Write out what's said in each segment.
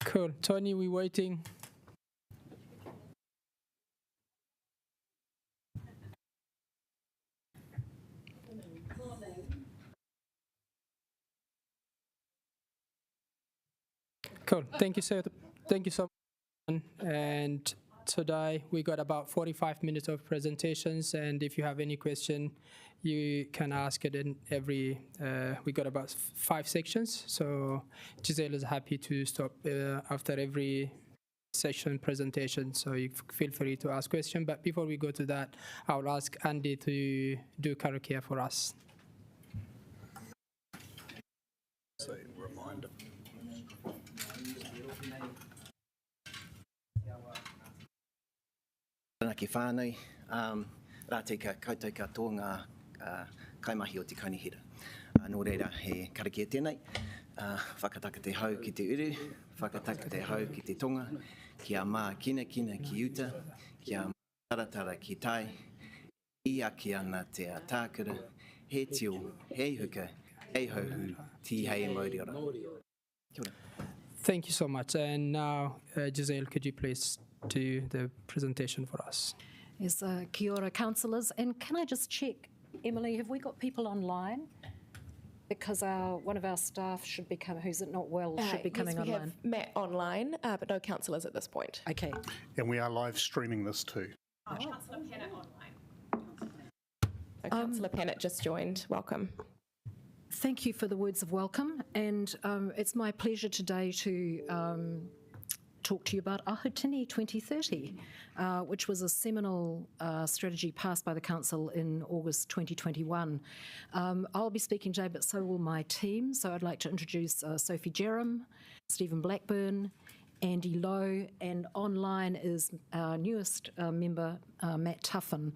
Cool. Tony, we're waiting. Cool. Thank you so much. And today we got about 45 minutes of presentations, and if you have any question, you can ask it in every. We got about 5 sections, so Giselle is happy to stop after every session presentation, so you feel free to ask questions. But before we go to that, I'll ask Andy to do karakia for us. So, reminder. Tēnā ki whānui, rā te ka koutou katoa ngā kaimahi o te kaunihira. Nō reira, he karakia tēnei, whakataka te hau ki te uru, whakataka te hau ki te tonga, kia mā kina kina ki uta, kia taratara ki tai, ia ki ana te tākura, he tio, he huka, he hauhu, ti hei mauri ora. Kia ora. Thank you so much. And now, Giselle, could you please do the presentation for us? Yes, kia ora, councillors. And can I just check, Emily, have we got people online? Because one of our staff should be coming, who's not well, should be coming online. Yes, we have Matt online, but no councillors at this point. Okay. And we are live streaming this too. Councillor Pennant online. So Councillor Pennant just joined. Welcome. Thank you for the words of welcome, and it's my pleasure today to talk to you about Tini 2030, which was a seminal strategy passed by the Council in August 2021. I'll be speaking today, but so will my team. So I'd like to introduce Sophie Jerram, Stephen Blackburn, Andy Lowe, and online is our newest member, Matt Tuffin.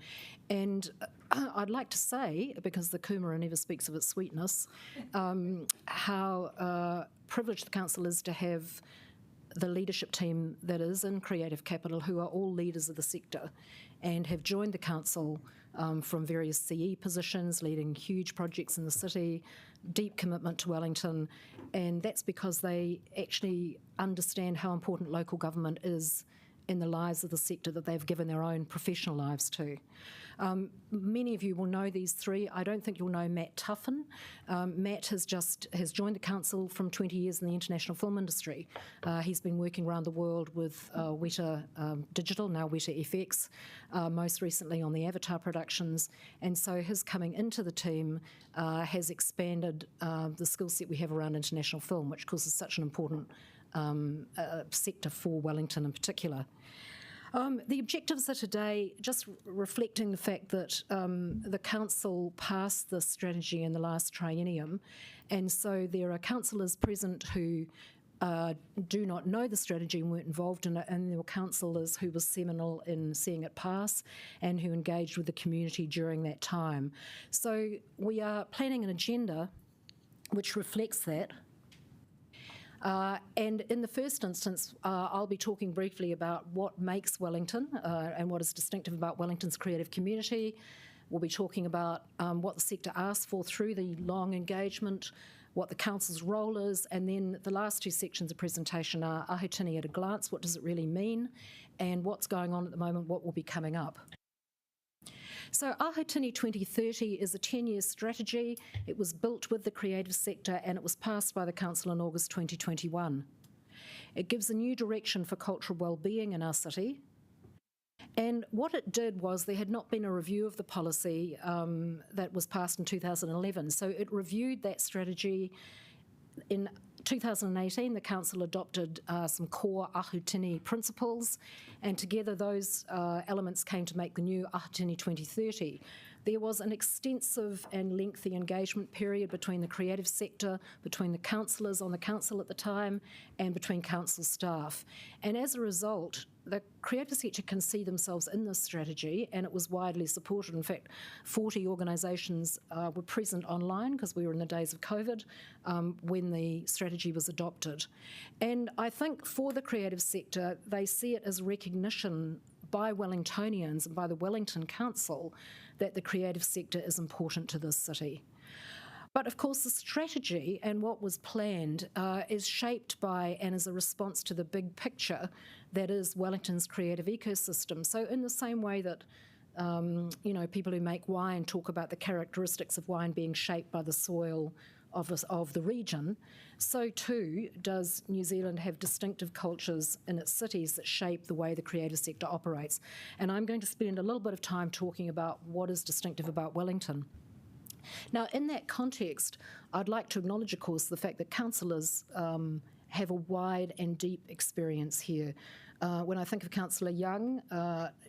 And I'd like to say, because the kumara never speaks of its sweetness, how privileged the Council is to have the leadership team that is in Creative Capital, who are all leaders of the sector and have joined the Council from various CE positions, leading huge projects in the city, deep commitment to Wellington, and that's because they actually understand how important local government is in the lives of the sector that they've given their own professional lives to. Many of you will know these three. I don't think you'll know Matt Tuffin. Matt has joined the Council from 20 years in the international film industry. He's been working around the world with Weta Digital, now Weta FX, most recently on the Avatar productions, and so his coming into the team has expanded the skill set we have around international film, which of course is such an important sector for Wellington in particular. The objectives are today just reflecting the fact that the Council passed this strategy in the last triennium, and so there are councillors present who do not know the strategy and weren't involved in it, and there were councillors who were seminal in seeing it pass and who engaged with the community during that time. So we are planning an agenda which reflects that. And in the first instance, I'll be talking briefly about what makes Wellington and what is distinctive about Wellington's creative community. We'll be talking about what the sector asks for through the long engagement, what the Council's role is, and then the last 2 sections of presentation are Ahutini at a glance, what does it really mean, and what's going on at the moment, what will be coming up. So Ahutini 2030 is a 10-year strategy. It was built with the creative sector and it was passed by the Council in August 2021. It gives a new direction for cultural wellbeing in our city. And what it did was there had not been a review of the policy that was passed in 2011. So it reviewed that strategy. In 2018, the Council adopted some core Ahutini principles, and together those elements came to make the new Ahutini 2030. There was an extensive and lengthy engagement period between the creative sector, between the councillors on the Council at the time, and between Council staff. And as a result, the creative sector can see themselves in this strategy, and it was widely supported. In fact, 40 organisations were present online because we were in the days of COVID when the strategy was adopted. And I think for the creative sector, they see it as recognition by Wellingtonians and by the Wellington Council that the creative sector is important to this city. But of course, the strategy and what was planned is shaped by and is a response to the big picture that is Wellington's creative ecosystem. So in the same way that people who make wine talk about the characteristics of wine being shaped by the soil of the region, so too does New Zealand have distinctive cultures in its cities that shape the way the creative sector operates. And I'm going to spend a little bit of time talking about what is distinctive about Wellington. Now, in that context, I'd like to acknowledge, of course, the fact that councillors have a wide and deep experience here. When I think of Councillor Young,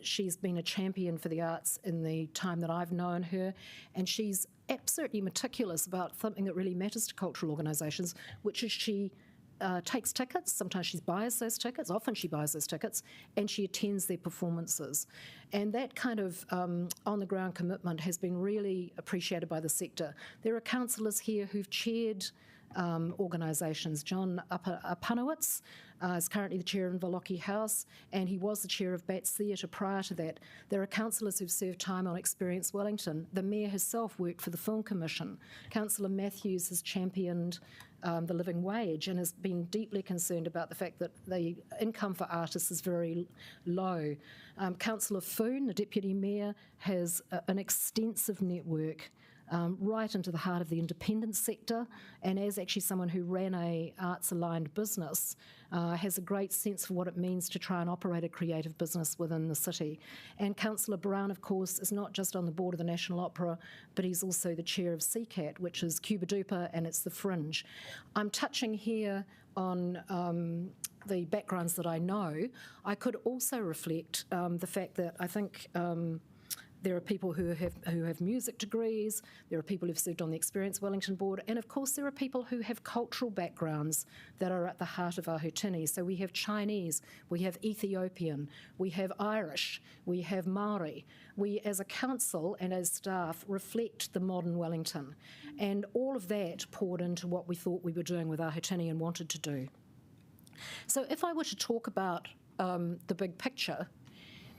she's been a champion for the arts in the time that I've known her, and she's absolutely meticulous about something that really matters to cultural organisations, which is she takes tickets. Sometimes she buys those tickets, often she buys those tickets, and she attends their performances. And that kind of on-the-ground commitment has been really appreciated by the sector. There are councillors here who've chaired organisations. John Apanowitz is currently the chair of Inverlochy House, and he was the chair of Bats Theatre prior to that. There are councillors who've served time on Experience Wellington. The Mayor herself worked for the Film Commission. Councillor Matthews has championed the living wage and has been deeply concerned about the fact that the income for artists is very low. Councillor Foon, the Deputy Mayor, has an extensive network right into the heart of the independent sector, and as actually someone who ran a arts-aligned business, has a great sense for what it means to try and operate a creative business within the city. And Councillor Brown, of course, is not just on the board of the National Opera, but he's also the chair of CCAT, which is Cuba Duper, and it's the Fringe. I'm touching here on the backgrounds that I know. I could also reflect the fact that I think there are people who have music degrees, there are people who've served on the Experience Wellington board, and of course there are people who have cultural backgrounds that are at the heart of our Tini. So we have Chinese, we have Ethiopian, we have Irish, we have Maori. We as a council and as staff reflect the modern Wellington, and all of that poured into what we thought we were doing with our Tini and wanted to do. So if I were to talk about the big picture,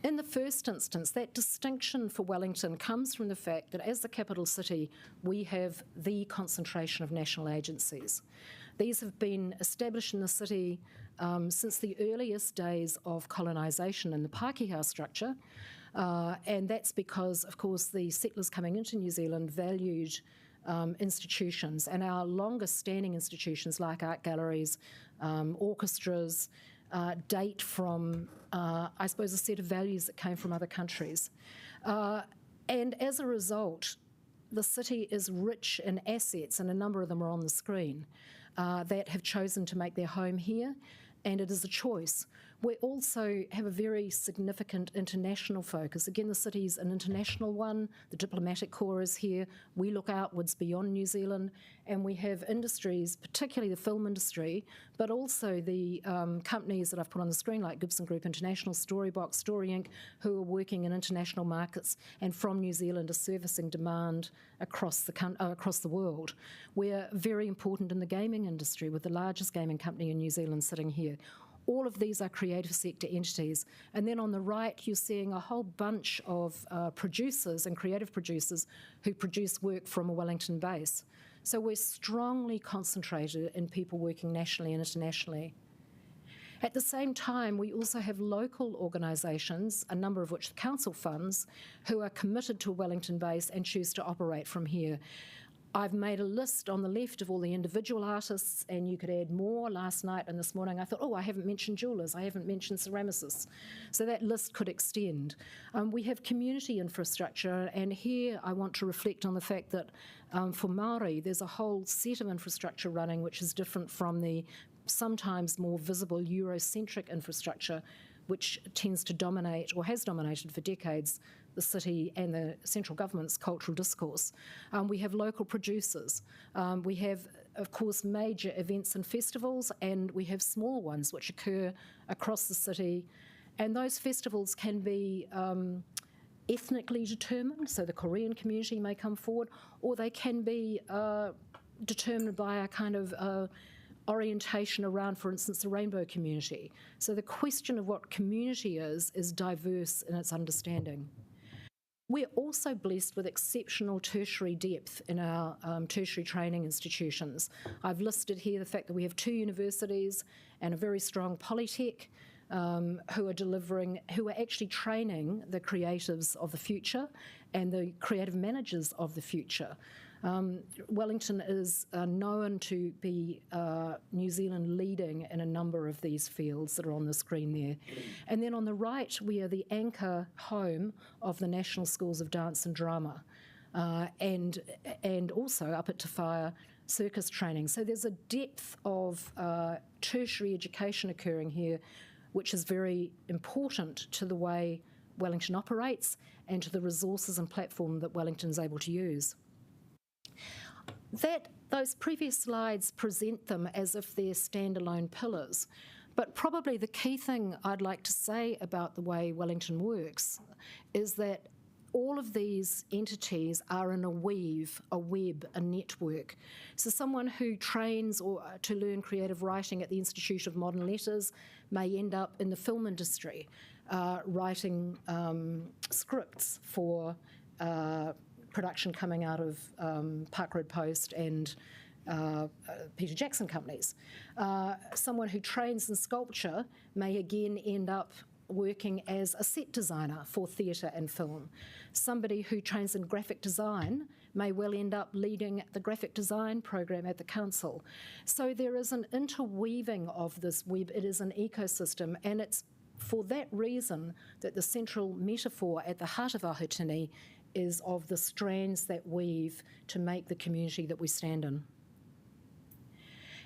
in the first instance, that distinction for Wellington comes from the fact that as the capital city, we have the concentration of national agencies. These have been established in the city since the earliest days of colonisation in the Pākehā structure, and that's because, of course, the settlers coming into New Zealand valued institutions, and our longest standing institutions like art galleries, orchestras, date from, I suppose, a set of values that came from other countries. And as a result, the city is rich in assets, and a number of them are on the screen, that have chosen to make their home here, and it is a choice. We also have a very significant international focus. Again, the city's an international one. The diplomatic corps is here. We look outwards beyond New Zealand, and we have industries, particularly the film industry, but also the companies that I've put on the screen, like Gibson Group International, Storybox, Story Inc., who are working in international markets and from New Zealand are servicing demand across the world. We're very important in the gaming industry, with the largest gaming company in New Zealand sitting here. All of these are creative sector entities. And then on the right, you're seeing a whole bunch of producers and creative producers who produce work from a Wellington base. So we're strongly concentrated in people working nationally and internationally. At the same time, we also have local organisations, a number of which the council funds, who are committed to a Wellington base and choose to operate from here. I've made a list on the left of all the individual artists, and you could add more. Last night and this morning I thought, oh, I haven't mentioned jewellers, I haven't mentioned ceramicists. So that list could extend. We have community infrastructure, and here I want to reflect on the fact that for Māori there's a whole set of infrastructure running which is different from the sometimes more visible Eurocentric infrastructure which tends to dominate, or has dominated for decades, the city and the central government's cultural discourse. We have local producers. We have, of course, major events and festivals, and we have small ones which occur across the city. And those festivals can be ethnically determined, so the Korean community may come forward, or they can be determined by a kind of orientation around, for instance, the rainbow community. So the question of what community is diverse in its understanding. We're also blessed with exceptional tertiary depth in our tertiary training institutions. I've listed here the fact that we have 2 universities and a very strong polytech who are actually training the creatives of the future and the creative managers of the future. Wellington is known to be New Zealand leading in a number of these fields that are on the screen there. And then on the right, we are the anchor home of the National Schools of Dance and Drama, and also up at Te Whāia, circus training. So there's a depth of tertiary education occurring here, which is very important to the way Wellington operates and to the resources and platform that Wellington is able to use. Those previous slides present them as if they're standalone pillars, but probably the key thing I'd like to say about the way Wellington works is that all of these entities are in a weave, a web, a network. So someone who trains or to learn creative writing at the Institute of Modern Letters may end up in the film industry, writing scripts for production coming out of Park Road Post and Peter Jackson companies. Someone who trains in sculpture may again end up working as a set designer for theatre and film. Somebody who trains in graphic design may well end up leading the graphic design program at the council. So there is an interweaving of this web. It is an ecosystem, and it's for that reason that the central metaphor at the heart of our Tini is of the strands that weave to make the community that we stand in.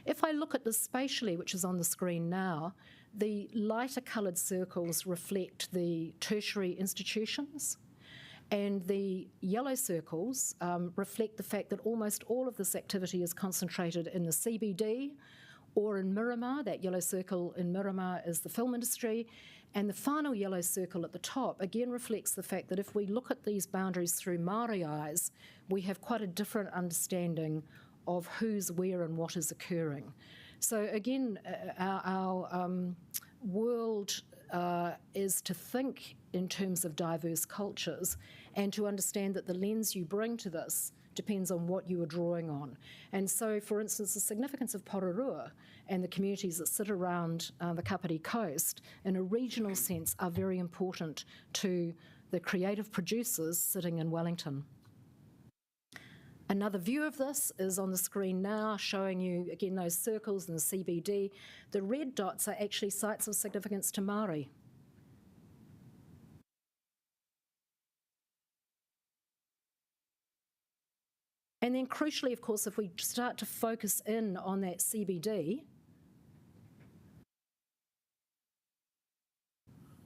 If I look at this spatially, which is on the screen now, the lighter coloured circles reflect the tertiary institutions, and the yellow circles reflect the fact that almost all of this activity is concentrated in the CBD or in Miramar. That yellow circle in Miramar is the film industry, and the final yellow circle at the top again reflects the fact that if we look at these boundaries through Māori eyes, we have quite a different understanding of who's where and what is occurring. So again, our world is to think in terms of diverse cultures and to understand that the lens you bring to this depends on what you are drawing on. And so, for instance, the significance of Pororua and the communities that sit around the Kapiti Coast in a regional sense are very important to the creative producers sitting in Wellington. Another view of this is on the screen now, showing you, again, those circles in the CBD. The red dots are actually sites of significance to Māori. And then crucially, of course, if we start to focus in on that CBD,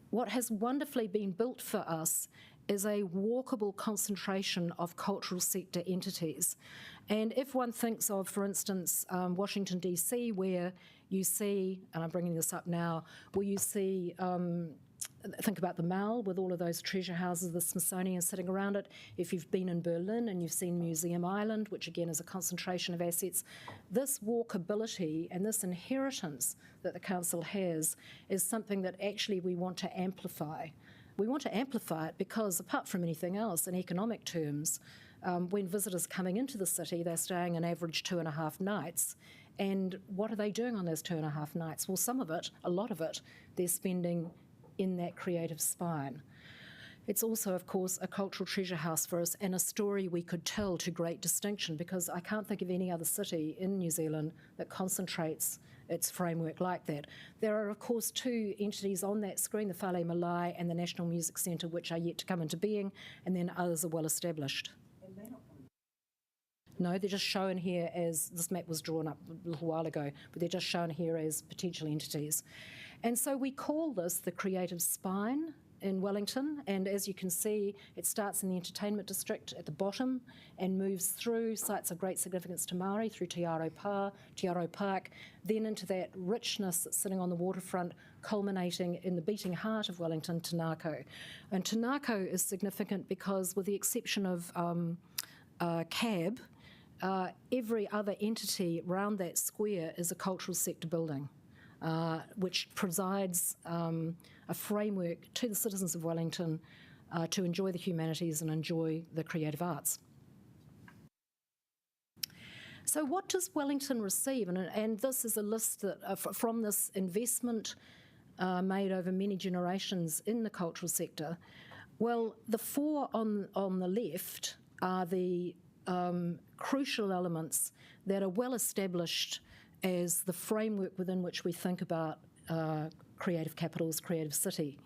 what has wonderfully been built for us is a walkable concentration of cultural sector entities. And if one thinks of, for instance, Washington, D.C., where you see, and I'm bringing this up now, where you see, think about the Mall with all of those treasure houses, the Smithsonian sitting around it. If you've been in Berlin and you've seen Museum Island, which again is a concentration of assets, this walkability and this inheritance that the council has is something that actually we want to amplify. We want to amplify it because, apart from anything else, in economic terms, when visitors coming into the city, they're staying an average 2.5 nights. And what are they doing on those 2.5 nights? Well, some of it, a lot of it, they're spending in that creative spine. It's also, of course, a cultural treasure house for us and a story we could tell to great distinction, because I can't think of any other city in New Zealand that concentrates its framework like that. There are, of course, 2 entities on that screen, the Whale Malai and the National Music Centre, which are yet to come into being, and then others are well established. No, they're just shown here as, this map was drawn up a little while ago, but they're just shown here as potential entities. And so we call this the creative spine in Wellington, and as you can see, it starts in the entertainment district at the bottom and moves through sites of great significance to Māori, through Te Aro Park, then into that richness that's sitting on the waterfront, culminating in the beating heart of Wellington, Tanako. And Tanako is significant because, with the exception of CAB, every other entity around that square is a cultural sector building, which provides a framework to the citizens of Wellington to enjoy the humanities and enjoy the creative arts. So what does Wellington receive? And this is a list that, from this investment made over many generations in the cultural sector. Well, the four on the left are the crucial elements that are well established as the framework within which we think about creative capitals, creative city.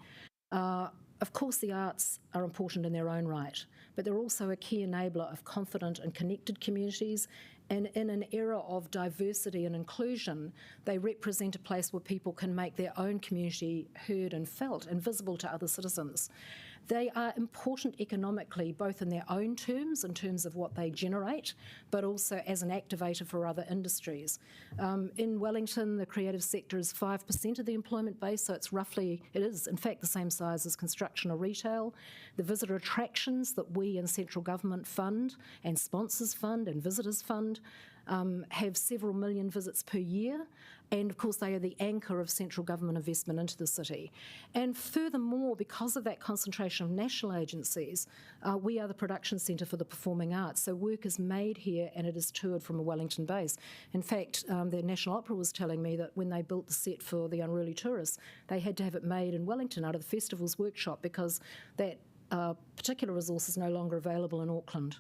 Of course, the arts are important in their own right, but they're also a key enabler of confident and connected communities. And in an era of diversity and inclusion, they represent a place where people can make their own community heard and felt and visible to other citizens. They are important economically, both in their own terms, in terms of what they generate, but also as an activator for other industries. In Wellington, the creative sector is 5% of the employment base, so it is in fact the same size as construction or retail. The visitor attractions that we in central government fund and sponsors fund and visitors fund have several million visits per year, and of course they are the anchor of central government investment into the city. And furthermore, because of that concentration of national agencies, we are the production centre for the performing arts, so work is made here and it is toured from a Wellington base. In fact, the National Opera was telling me that when they built the set for The Unruly Tourist, they had to have it made in Wellington out of the festival's workshop because that particular resource is no longer available in Auckland.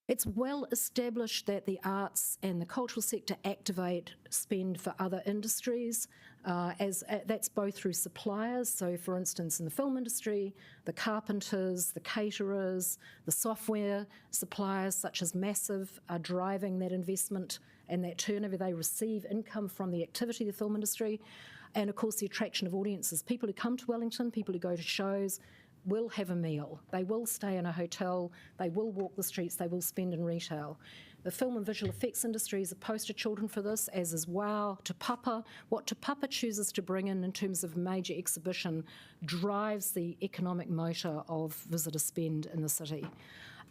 It's well established that the arts and the cultural sector activate spend for other industries, that's both through suppliers, so for instance in the film industry, the carpenters, the caterers, the software suppliers such as Massive are driving that investment and that turnover. They receive income from the activity of the film industry, and of course the attraction of audiences. People who come to Wellington, people who go to shows, will have a meal, they will stay in a hotel, they will walk the streets, they will spend in retail. The film and visual effects industry is a poster children for this, as is WOW, Te Papa. What Te Papa chooses to bring in terms of major exhibition drives the economic motor of visitor spend in the city.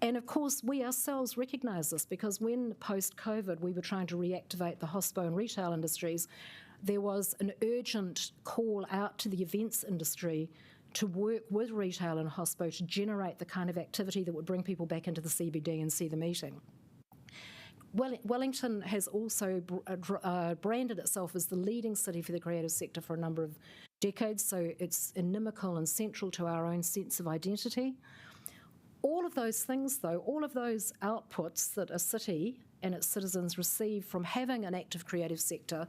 And of course, we ourselves recognise this because when post-COVID we were trying to reactivate the hospo and retail industries, there was an urgent call out to the events industry to work with retail and hospo to generate the kind of activity that would bring people back into the CBD and see the meeting. Wellington has also branded itself as the leading city for the creative sector for a number of decades, so it's inimical and central to our own sense of identity. All of those things, though, all of those outputs that a city and its citizens receive from having an active creative sector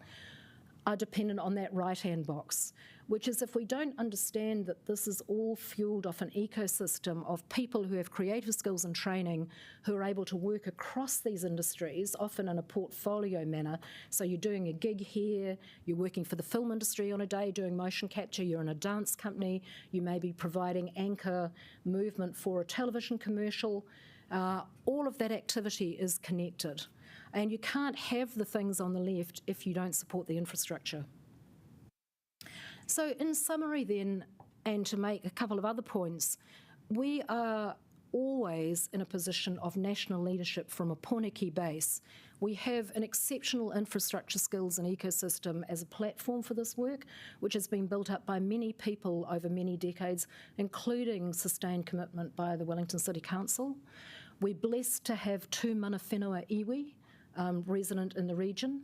are dependent on that right-hand box, which is if we don't understand that this is all fueled off an ecosystem of people who have creative skills and training who are able to work across these industries, often in a portfolio manner. So you're doing a gig here, you're working for the film industry on a day doing motion capture, you're in a dance company, you may be providing anchor movement for a television commercial. All of that activity is connected. And you can't have the things on the left if you don't support the infrastructure. So in summary then, and to make a couple of other points, we are always in a position of national leadership from a Pōneke base. We have an exceptional infrastructure skills and ecosystem as a platform for this work, which has been built up by many people over many decades, including sustained commitment by the Wellington City Council. We're blessed to have 2 mana whenua iwi resident in the region.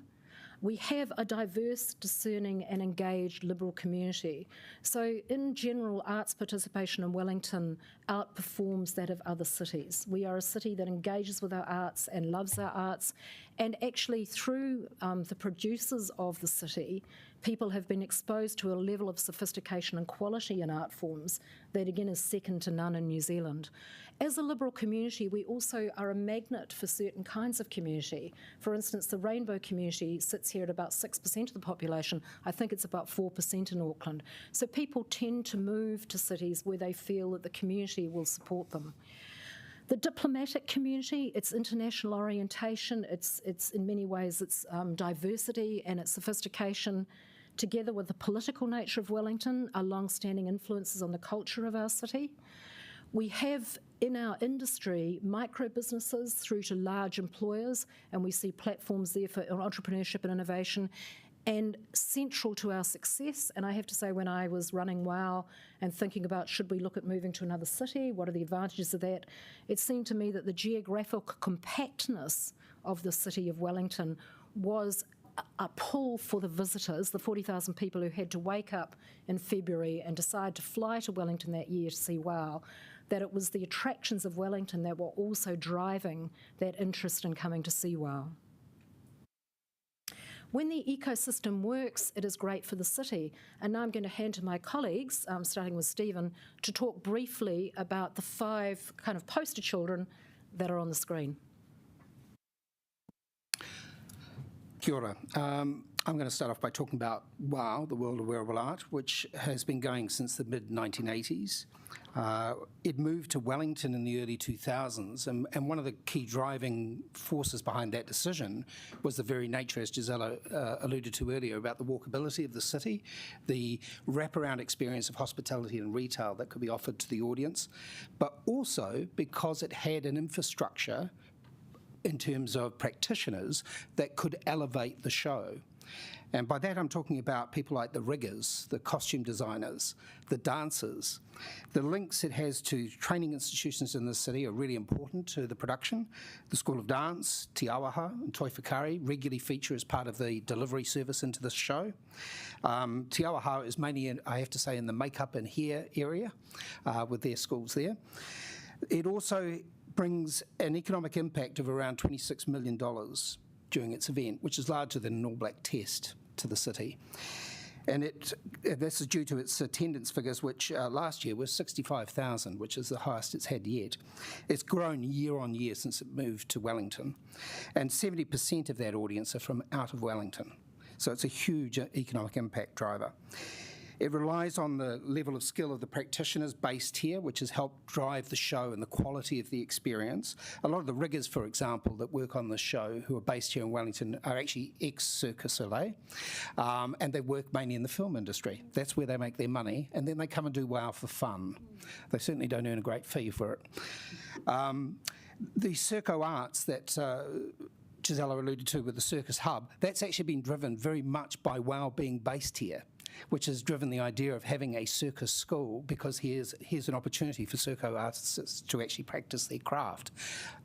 We have a diverse, discerning and engaged Liberal community. So in general, arts participation in Wellington outperforms that of other cities. We are a city that engages with our arts and loves our arts, and actually through the producers of the city, people have been exposed to a level of sophistication and quality in art forms that again is second to none in New Zealand. As a Liberal community, we also are a magnet for certain kinds of community. For instance, the rainbow community sits here at about 6% of the population. I think it's about 4% in Auckland. So people tend to move to cities where they feel that the community will support them. The diplomatic community, its international orientation, it's in many ways its diversity and its sophistication, together with the political nature of Wellington, are long-standing influences on the culture of our city. We have in our industry micro-businesses through to large employers, and we see platforms there for entrepreneurship and innovation. And central to our success, and I have to say when I was running WOW and thinking about should we look at moving to another city, what are the advantages of that, it seemed to me that the geographic compactness of the city of Wellington was a pull for the visitors, the 40,000 people who had to wake up in February and decide to fly to Wellington that year to see WOW, that it was the attractions of Wellington that were also driving that interest in coming to see WOW. When the ecosystem works, it is great for the city. And now I'm going to hand to my colleagues, starting with Stephen, to talk briefly about the 5 kind of poster children that are on the screen. Kia ora. I'm going to start off by talking about WOW, the World of Wearable Art, which has been going since the mid-1980s. It moved to Wellington in the early 2000s, and one of the key driving forces behind that decision was the very nature, as Gisela alluded to earlier, about the walkability of the city, the wraparound experience of hospitality and retail that could be offered to the audience, but also because it had an infrastructure in terms of practitioners that could elevate the show. And by that I'm talking about people like the riggers, the costume designers, the dancers. The links it has to training institutions in the city are really important to the production. The School of Dance, Te Awaha and Toi Whakari regularly feature as part of the delivery service into the show. Te Awaha is mainly, I have to say, in the makeup and hair area with their schools there. It also brings an economic impact of around $26 million during its event, which is larger than an All Black Test to the city. And this is due to its attendance figures, which last year was 65,000, which is the highest it's had yet. It's grown year on year since it moved to Wellington. And 70% of that audience are from out of Wellington. So it's a huge economic impact driver. It relies on the level of skill of the practitioners based here, which has helped drive the show and the quality of the experience. A lot of the riggers, for example, that work on the show who are based here in Wellington are actually ex-Cirque du Soleil, and they work mainly in the film industry. That's where they make their money, and then they come and do WOW for fun. They certainly don't earn a great fee for it. The Circo Arts that Gisela alluded to with the Circus Hub, that's actually been driven very much by WOW being based here, which has driven the idea of having a circus school, because here's an opportunity for Circo artists to actually practice their craft.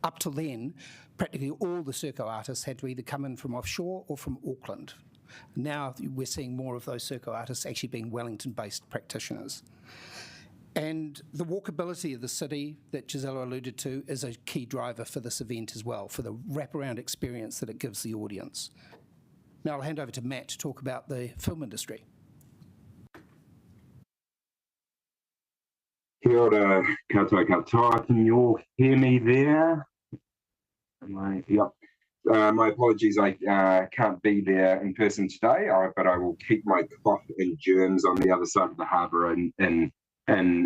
Up till then, practically all the Circo artists had to either come in from offshore or from Auckland. Now we're seeing more of those Circo artists actually being Wellington-based practitioners. And the walkability of the city that Gisela alluded to is a key driver for this event as well, for the wraparound experience that it gives the audience. Now I'll hand over to Matt to talk about the film industry. Kia ora, koutou katoa. Can you all hear me there? Yep. My apologies, I can't be there in person today, but I will keep my cough and germs on the other side of the harbour in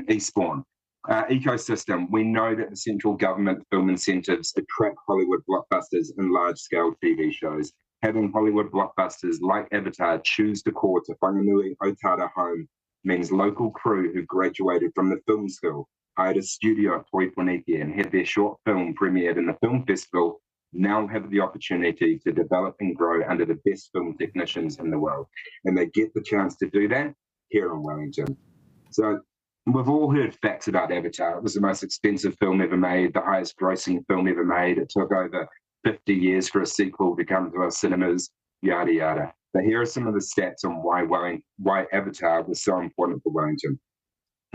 Eastbourne. Ecosystem. We know that the central government film incentives attract Hollywood blockbusters and large-scale TV shows. Having Hollywood blockbusters like Avatar choose to call Te Whanganui Otara home means local crew who graduated from the film school, hired a studio at Poiponiki and had their short film premiered in the film festival, now have the opportunity to develop and grow under the best film technicians in the world. And they get the chance to do that here in Wellington. So we've all heard facts about Avatar. It was the most expensive film ever made, the highest grossing film ever made. It took over 50 years for a sequel to come to our cinemas, yada, yada. But here are some of the stats on why Avatar was so important for Wellington.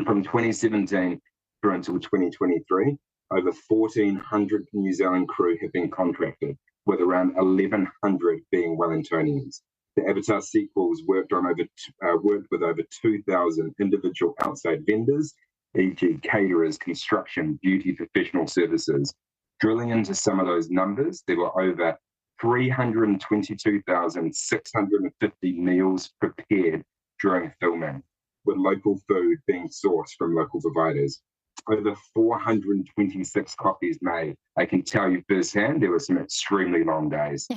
From 2017 through until 2023, over 1,400 New Zealand crew have been contracted, with around 1,100 being Wellingtonians. The Avatar sequels worked with over 2,000 individual outside vendors, e.g. caterers, construction, beauty professional services. Drilling into some of those numbers, there were over 322,650 meals prepared during filming, with local food being sourced from local providers. Over 426 copies made. I can tell you firsthand, there were some extremely long days.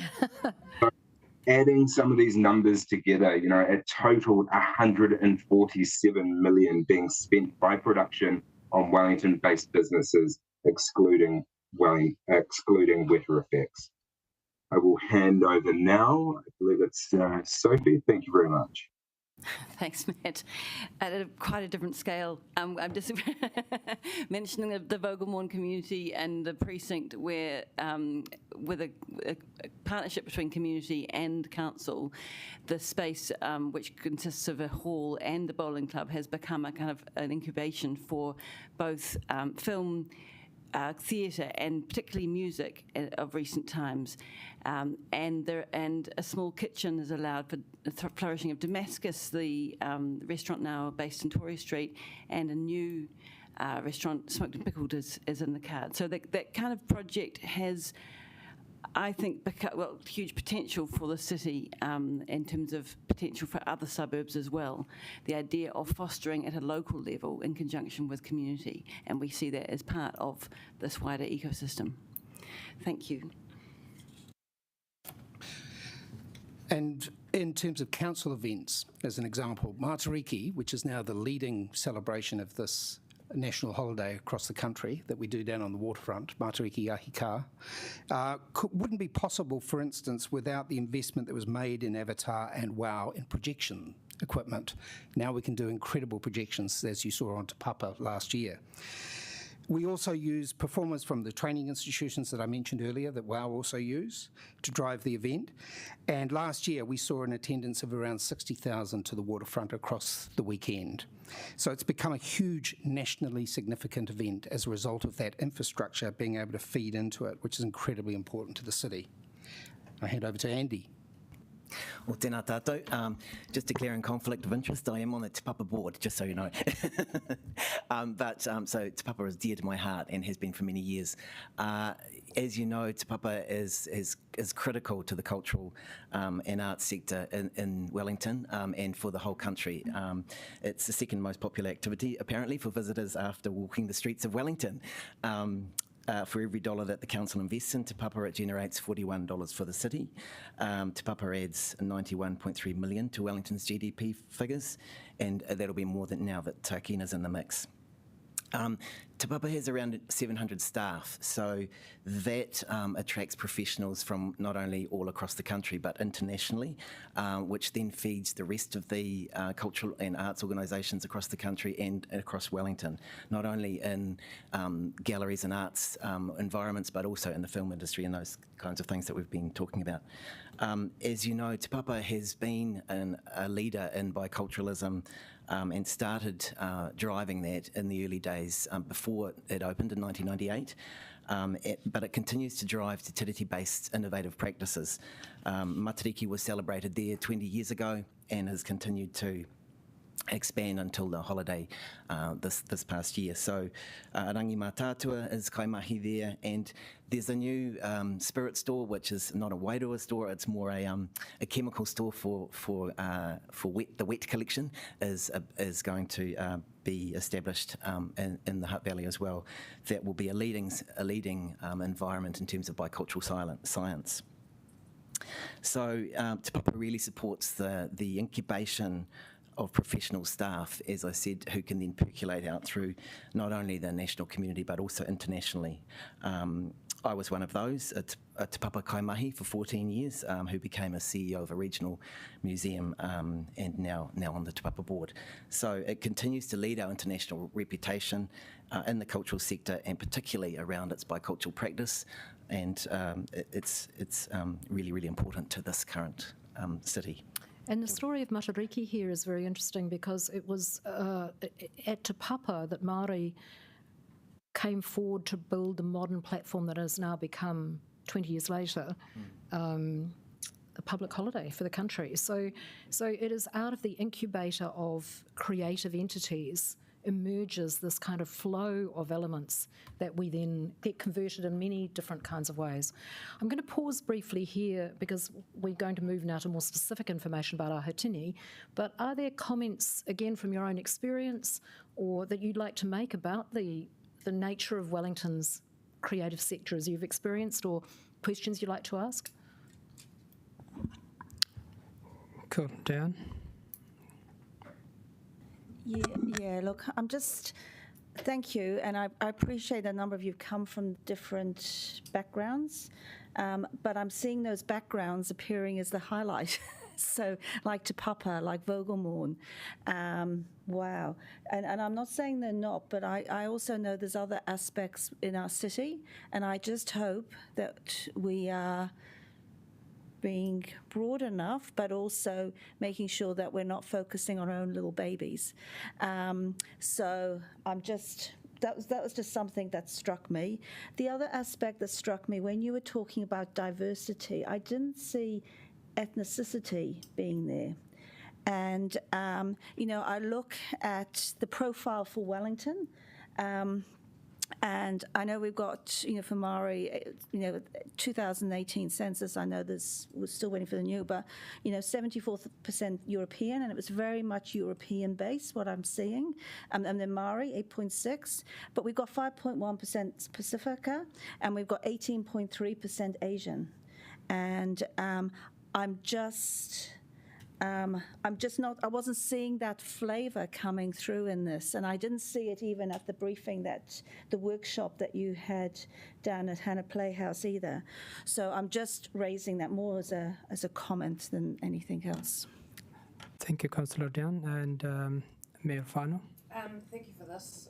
Adding some of these numbers together, it totaled 147 million being spent by production on Wellington-based businesses, excluding weather effects. I will hand over now. I believe it's Sophie. Thank you very much. Thanks, Matt. At quite a different scale, I'm just mentioning the Vogelmorn community and the precinct where, with a partnership between community and council, the space, which consists of a hall and the bowling club, has become a kind of an incubation for both film, theatre and particularly music of recent times, and a small kitchen is allowed for the flourishing of Damascus, the restaurant now based in Tory Street, and a new restaurant, Smoked and Pickled, is in the card. So that kind of project has, I think, huge potential for the city in terms of potential for other suburbs as well. The idea of fostering at a local level in conjunction with community, and we see that as part of this wider ecosystem. Thank you. And in terms of council events, as an example, Matariki, which is now the leading celebration of this national holiday across the country that we do down on the waterfront, Matariki Ahika, wouldn't be possible, for instance, without the investment that was made in Avatar and WOW in projection equipment. Now we can do incredible projections, as you saw on Te Papa last year. We also use performers from the training institutions that I mentioned earlier that WOW also use to drive the event. And last year we saw an attendance of around 60,000 to the waterfront across the weekend. So it's become a huge nationally significant event as a result of that infrastructure being able to feed into it, which is incredibly important to the city. I hand over to Andy. Well, tēnā tātou. Just declaring conflict of interest, I am on the Te Papa board, just so you know. So Te Papa is dear to my heart and has been for many years. As you know, Te Papa is critical to the cultural and arts sector in Wellington and for the whole country. It's the second most popular activity, apparently, for visitors after walking the streets of Wellington. For every dollar that the council invests in Te Papa, it generates $41 for the city. Te Papa adds 91.3 million to Wellington's GDP figures, and that'll be more than now that Kina's in the mix. Te Papa has around 700 staff, so that attracts professionals from not only all across the country but internationally, which then feeds the rest of the cultural and arts organisations across the country and across Wellington, not only in galleries and arts environments but also in the film industry and those kinds of things that we've been talking about. As you know, Te Papa has been a leader in biculturalism and started driving that in the early days before it opened in 1998, but it continues to drive Te Tiriti-based innovative practices. Matariki was celebrated there 20 years ago and has continued to expand until the holiday this past year. So Rangi Mātātua is kaimahi there, and there's a new spirit store, which is not a wairua store, it's more a chemical store for the wet collection is going to be established in the Hutt Valley as well. That will be a leading environment in terms of bicultural science. So Te Papa really supports the incubation of professional staff, as I said, who can then percolate out through not only the national community but also internationally. I was one of those at Te Papa Kaimahi for 14 years, who became a CEO of a regional museum and now on the Te Papa board. So it continues to lead our international reputation in the cultural sector and particularly around its bicultural practice, and it's really, really important to this current city. And the story of Matariki here is very interesting because it was at Te Papa that Māori came forward to build the modern platform that has now become, 20 years later, a public holiday for the country. So it is out of the incubator of creative entities emerges this kind of flow of elements that we then get converted in many different kinds of ways. I'm going to pause briefly here because we're going to move now to more specific information about our Tini, but are there comments, again, from your own experience or that you'd like to make about the nature of Wellington's creative sector as you've experienced, or questions you'd like to ask? Cool. Dan? Yeah, look, I'm just Thank you, and I appreciate a number of you come from different backgrounds, but I'm seeing those backgrounds appearing as the highlight. So, like Te Papa, like Vogelmorn, wow. And I'm not saying they're not, but I also know there's other aspects in our city, and I just hope that we are being broad enough, but also making sure that we're not focusing on our own little babies. So I'm just, that was just something that struck me. The other aspect that struck me when you were talking about diversity, I didn't see ethnicity being there. And, you know, I look at the profile for Wellington, and I know we've got, you know, for Maori, you know, 2018 census, I know we're still waiting for the new, but, you know, 74% European, and it was very much European-based, what I'm seeing. And then Maori, 8.6, but we've got 5.1% Pacifica, and we've got 18.3% Asian. And I'm just not, I wasn't seeing that flavour coming through in this, and I didn't see it even at the briefing the workshop that you had down at Hannah Playhouse either. So I'm just raising that more as a comment than anything else. Thank you, Councillor Dion, and Mayor Whānau. Thank you for this.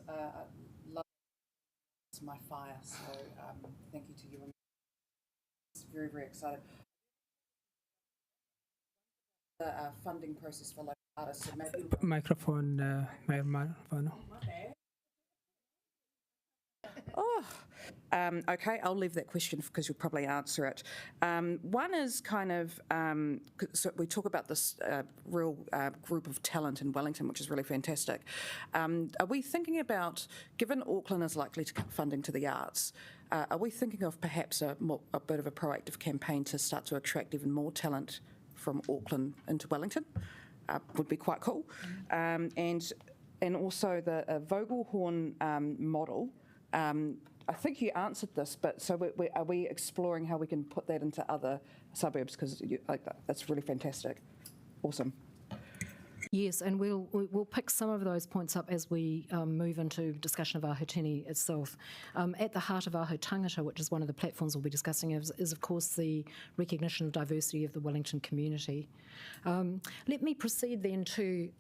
It's my fire, so thank you to you. I'm very, very excited. The funding process for local artists. So maybe Microphone, Mayor Whānau. Oh, okay, I'll leave that question because you'll probably answer it. One is kind of, so we talk about this real group of talent in Wellington, which is really fantastic. Are we thinking about, given Auckland is likely to cut funding to the arts, are we thinking of perhaps a bit of a proactive campaign to start to attract even more talent from Auckland into Wellington? Would be quite cool. And also the Vogelhorn model, I think you answered this, but so are we exploring how we can put that into other suburbs? Because that's really fantastic. Awesome. Yes, and we'll pick some of those points up as we move into discussion of Aho Tini itself. At the heart of Aho Tangata, which is one of the platforms we'll be discussing, is of course the recognition of diversity of the Wellington community. Let me proceed then to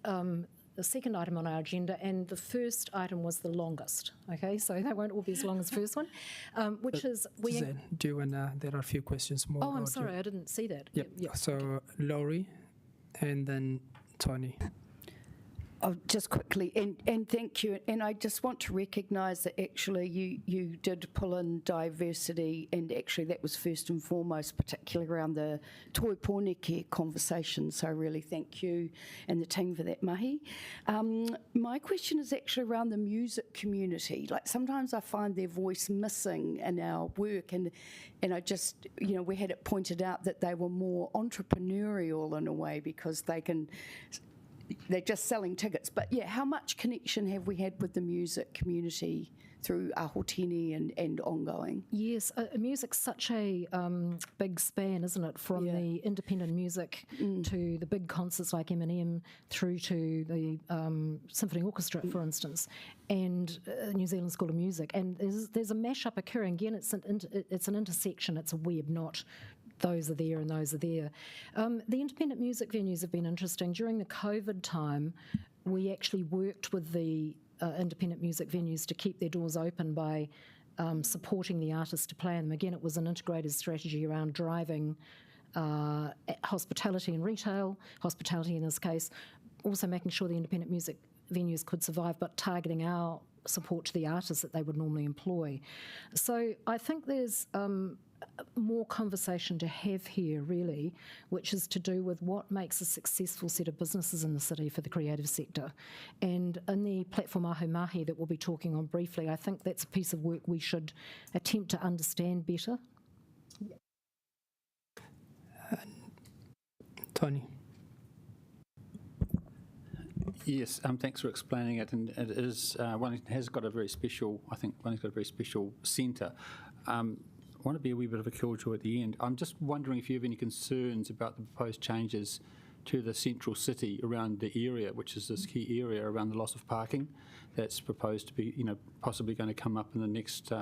the second item on our agenda, and the first item was the longest. Okay, so they won't all be as long as the first one, which is we. Suzanne, do you wanna? There are a few questions more. Oh, I'm sorry, I didn't see that. Yep. So Laurie, and then Tony. Oh, just quickly, and thank you. And I just want to recognise that actually you did pull in diversity, and actually that was first and foremost, particularly around the toi pōneke conversation. So really thank you and the team for that mahi. My question is actually around the music community. Like sometimes I find their voice missing in our work, and I just, you know, we had it pointed out that they were more entrepreneurial in a way because they're just selling tickets. But yeah, how much connection have we had with the music community through Aho Tini and ongoing? Yes, music's such a big span, isn't it? From the independent music to the big concerts like M&M through to the symphony orchestra, for instance, and New Zealand School of Music. And there's a mashup occurring. Again, it's an intersection, it's a web, not those are there and those are there. The independent music venues have been interesting. During the COVID time, we actually worked with the independent music venues to keep their doors open by supporting the artists to play in them. Again, it was an integrated strategy around driving hospitality and retail, hospitality in this case, also making sure the independent music venues could survive, but targeting our support to the artists that they would normally employ. So I think there's more conversation to have here, really, which is to do with what makes a successful set of businesses in the city for the creative sector. And in the platform Aho Mahi that we'll be talking on briefly, I think that's a piece of work we should attempt to understand better. Tony. Yes, thanks for explaining it. And it is, Wellington has got a very special, I think Wellington's got a very special centre. I want to be a wee bit of a killjoy at the end. I'm just wondering if you have any concerns about the proposed changes to the central city around the area, which is this key area around the loss of parking that's proposed to be, possibly going to come up in the next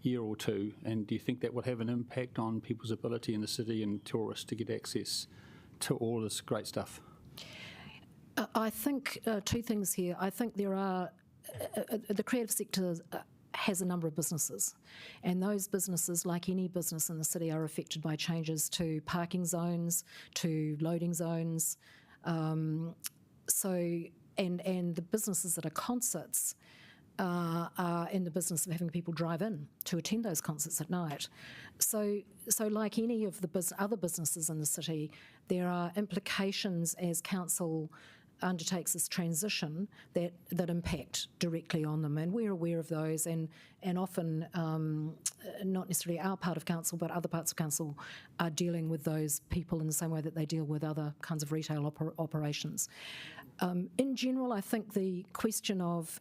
year or two. And do you think that will have an impact on people's ability in the city and tourists to get access to all this great stuff? I think two things here. I think there are, the creative sector has a number of businesses, and those businesses, like any business in the city, are affected by changes to parking zones, to loading zones. And the businesses that are concerts are in the business of having people drive in to attend those concerts at night. So like any of the other businesses in the city, there are implications as council undertakes this transition that impact directly on them, and we're aware of those, and often not necessarily our part of council, but other parts of council are dealing with those people in the same way that they deal with other kinds of retail operations. In general, I think the question of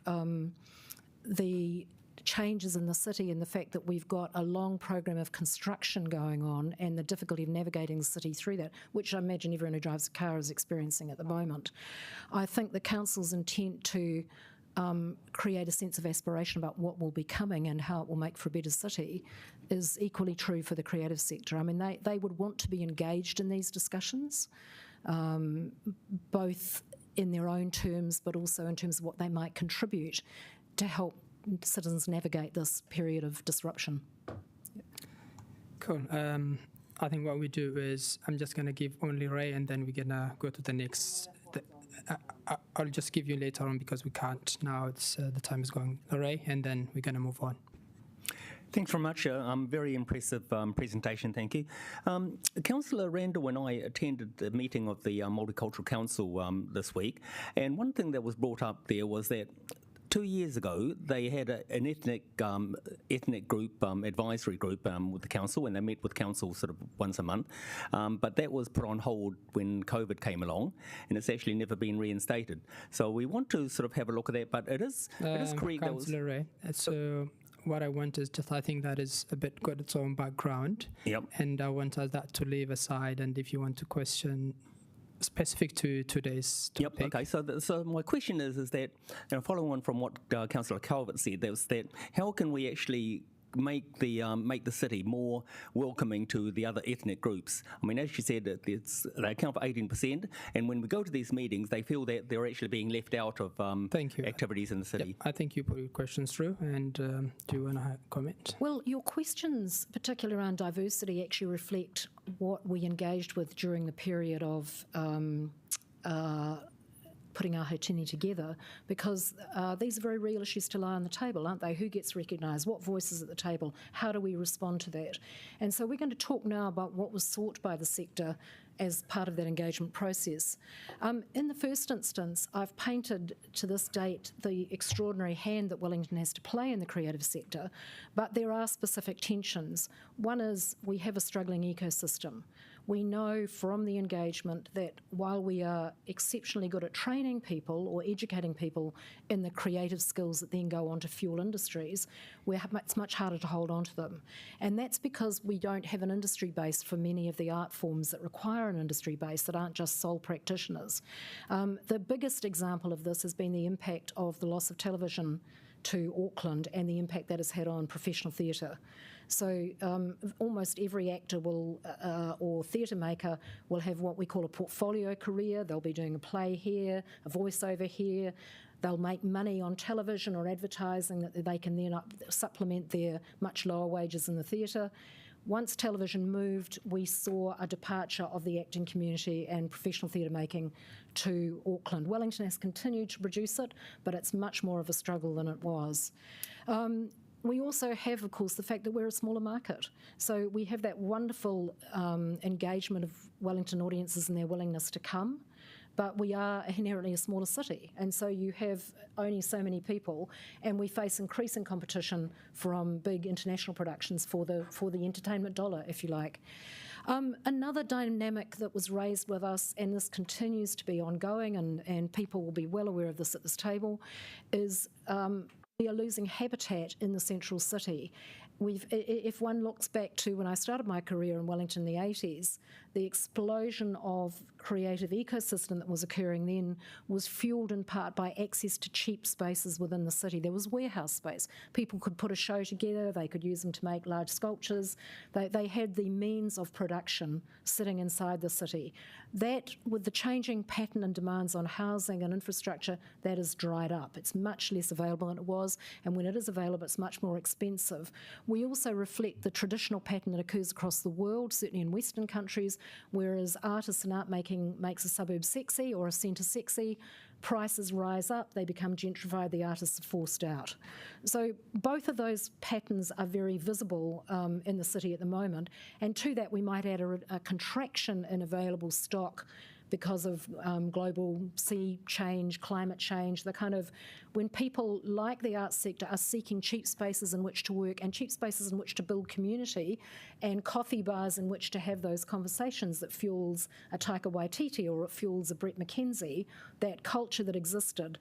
the changes in the city and the fact that we've got a long program of construction going on and the difficulty of navigating the city through that, which I imagine everyone who drives a car is experiencing at the moment. I think the council's intent to create a sense of aspiration about what will be coming and how it will make for a better city is equally true for the creative sector. I mean, they would want to be engaged in these discussions, both in their own terms, but also in terms of what they might contribute to help citizens navigate this period of disruption. Cool. I think what we do is I'm just going to give only Ray, and then we're going to go to the next. I'll just give you later on because we can't now. It's the time is going. Ray, and then we're going to move on. Thanks very much. Very impressive presentation, thank you. Councillor Randall and I attended the meeting of the Multicultural Council this week, and one thing that was brought up there was that 2 years ago, they had an ethnic group, advisory group with the council, and they met with council sort of once a month. But that was put on hold when COVID came along, and it's actually never been reinstated. So we want to sort of have a look at that, but it is correct. Councillor Ray, so what I want is just, I think that is a bit got its own background. Yep. And I want us that to leave aside, and if you want to question specific to today's topic. Yep. Okay. So my question is that, following on from what Councillor Calvert said, was that how can we actually make the city more welcoming to the other ethnic groups? I mean, as you said, they account for 18%, and when we go to these meetings, they feel that they're actually being left out of activities in the city. Yep. I think you put your questions through, and do you want to comment? Well, your questions, particularly around diversity, actually reflect what we engaged with during the period of putting our Tini together, because these are very real issues to lie on the table, aren't they? Who gets recognised? What voices at the table? How do we respond to that? And so we're going to talk now about what was sought by the sector as part of that engagement process. In the first instance, I've painted to this date the extraordinary hand that Wellington has to play in the creative sector, but there are specific tensions. One is we have a struggling ecosystem. We know from the engagement that while we are exceptionally good at training people or educating people in the creative skills that then go on to fuel industries, it's much harder to hold on to them. And that's because we don't have an industry base for many of the art forms that require an industry base, that aren't just sole practitioners. The biggest example of this has been the impact of the loss of television to Auckland and the impact that has had on professional theatre. So almost every actor will, or theatre maker will have what we call a portfolio career. They'll be doing a play here, a voiceover here. They'll make money on television or advertising that they can then supplement their much lower wages in the theatre. Once television moved, we saw a departure of the acting community and professional theatre making to Auckland. Wellington has continued to produce it, but it's much more of a struggle than it was. We also have, of course, the fact that we're a smaller market. So we have that wonderful engagement of Wellington audiences and their willingness to come, but we are inherently a smaller city. And so you have only so many people, and we face increasing competition from big international productions for the entertainment dollar, if you like. Another dynamic that was raised with us, and this continues to be ongoing, and people will be well aware of this at this table, is we are losing habitat in the central city, if one looks back to when I started my career in Wellington in the 80s, the explosion of creative ecosystem that was occurring then was fueled in part by access to cheap spaces within the city. There was warehouse space. People could put a show together, they could use them to make large sculptures. They had the means of production sitting inside the city. That, with the changing pattern and demands on housing and infrastructure, that has dried up. It's much less available than it was, and when it is available, it's much more expensive. We also reflect the traditional pattern that occurs across the world, certainly in Western countries, whereas artists and art making makes a suburb sexy or a centre sexy, prices rise up, they become gentrified, the artists are forced out. So both of those patterns are very visible in the city at the moment, and to that we might add a contraction in available stock because of global sea change, climate change, the kind of, when people like the arts sector are seeking cheap spaces in which to work and cheap spaces in which to build community and coffee bars in which to have those conversations that fuels a Taika Waititi or it fuels a Brett McKenzie, that culture that existed,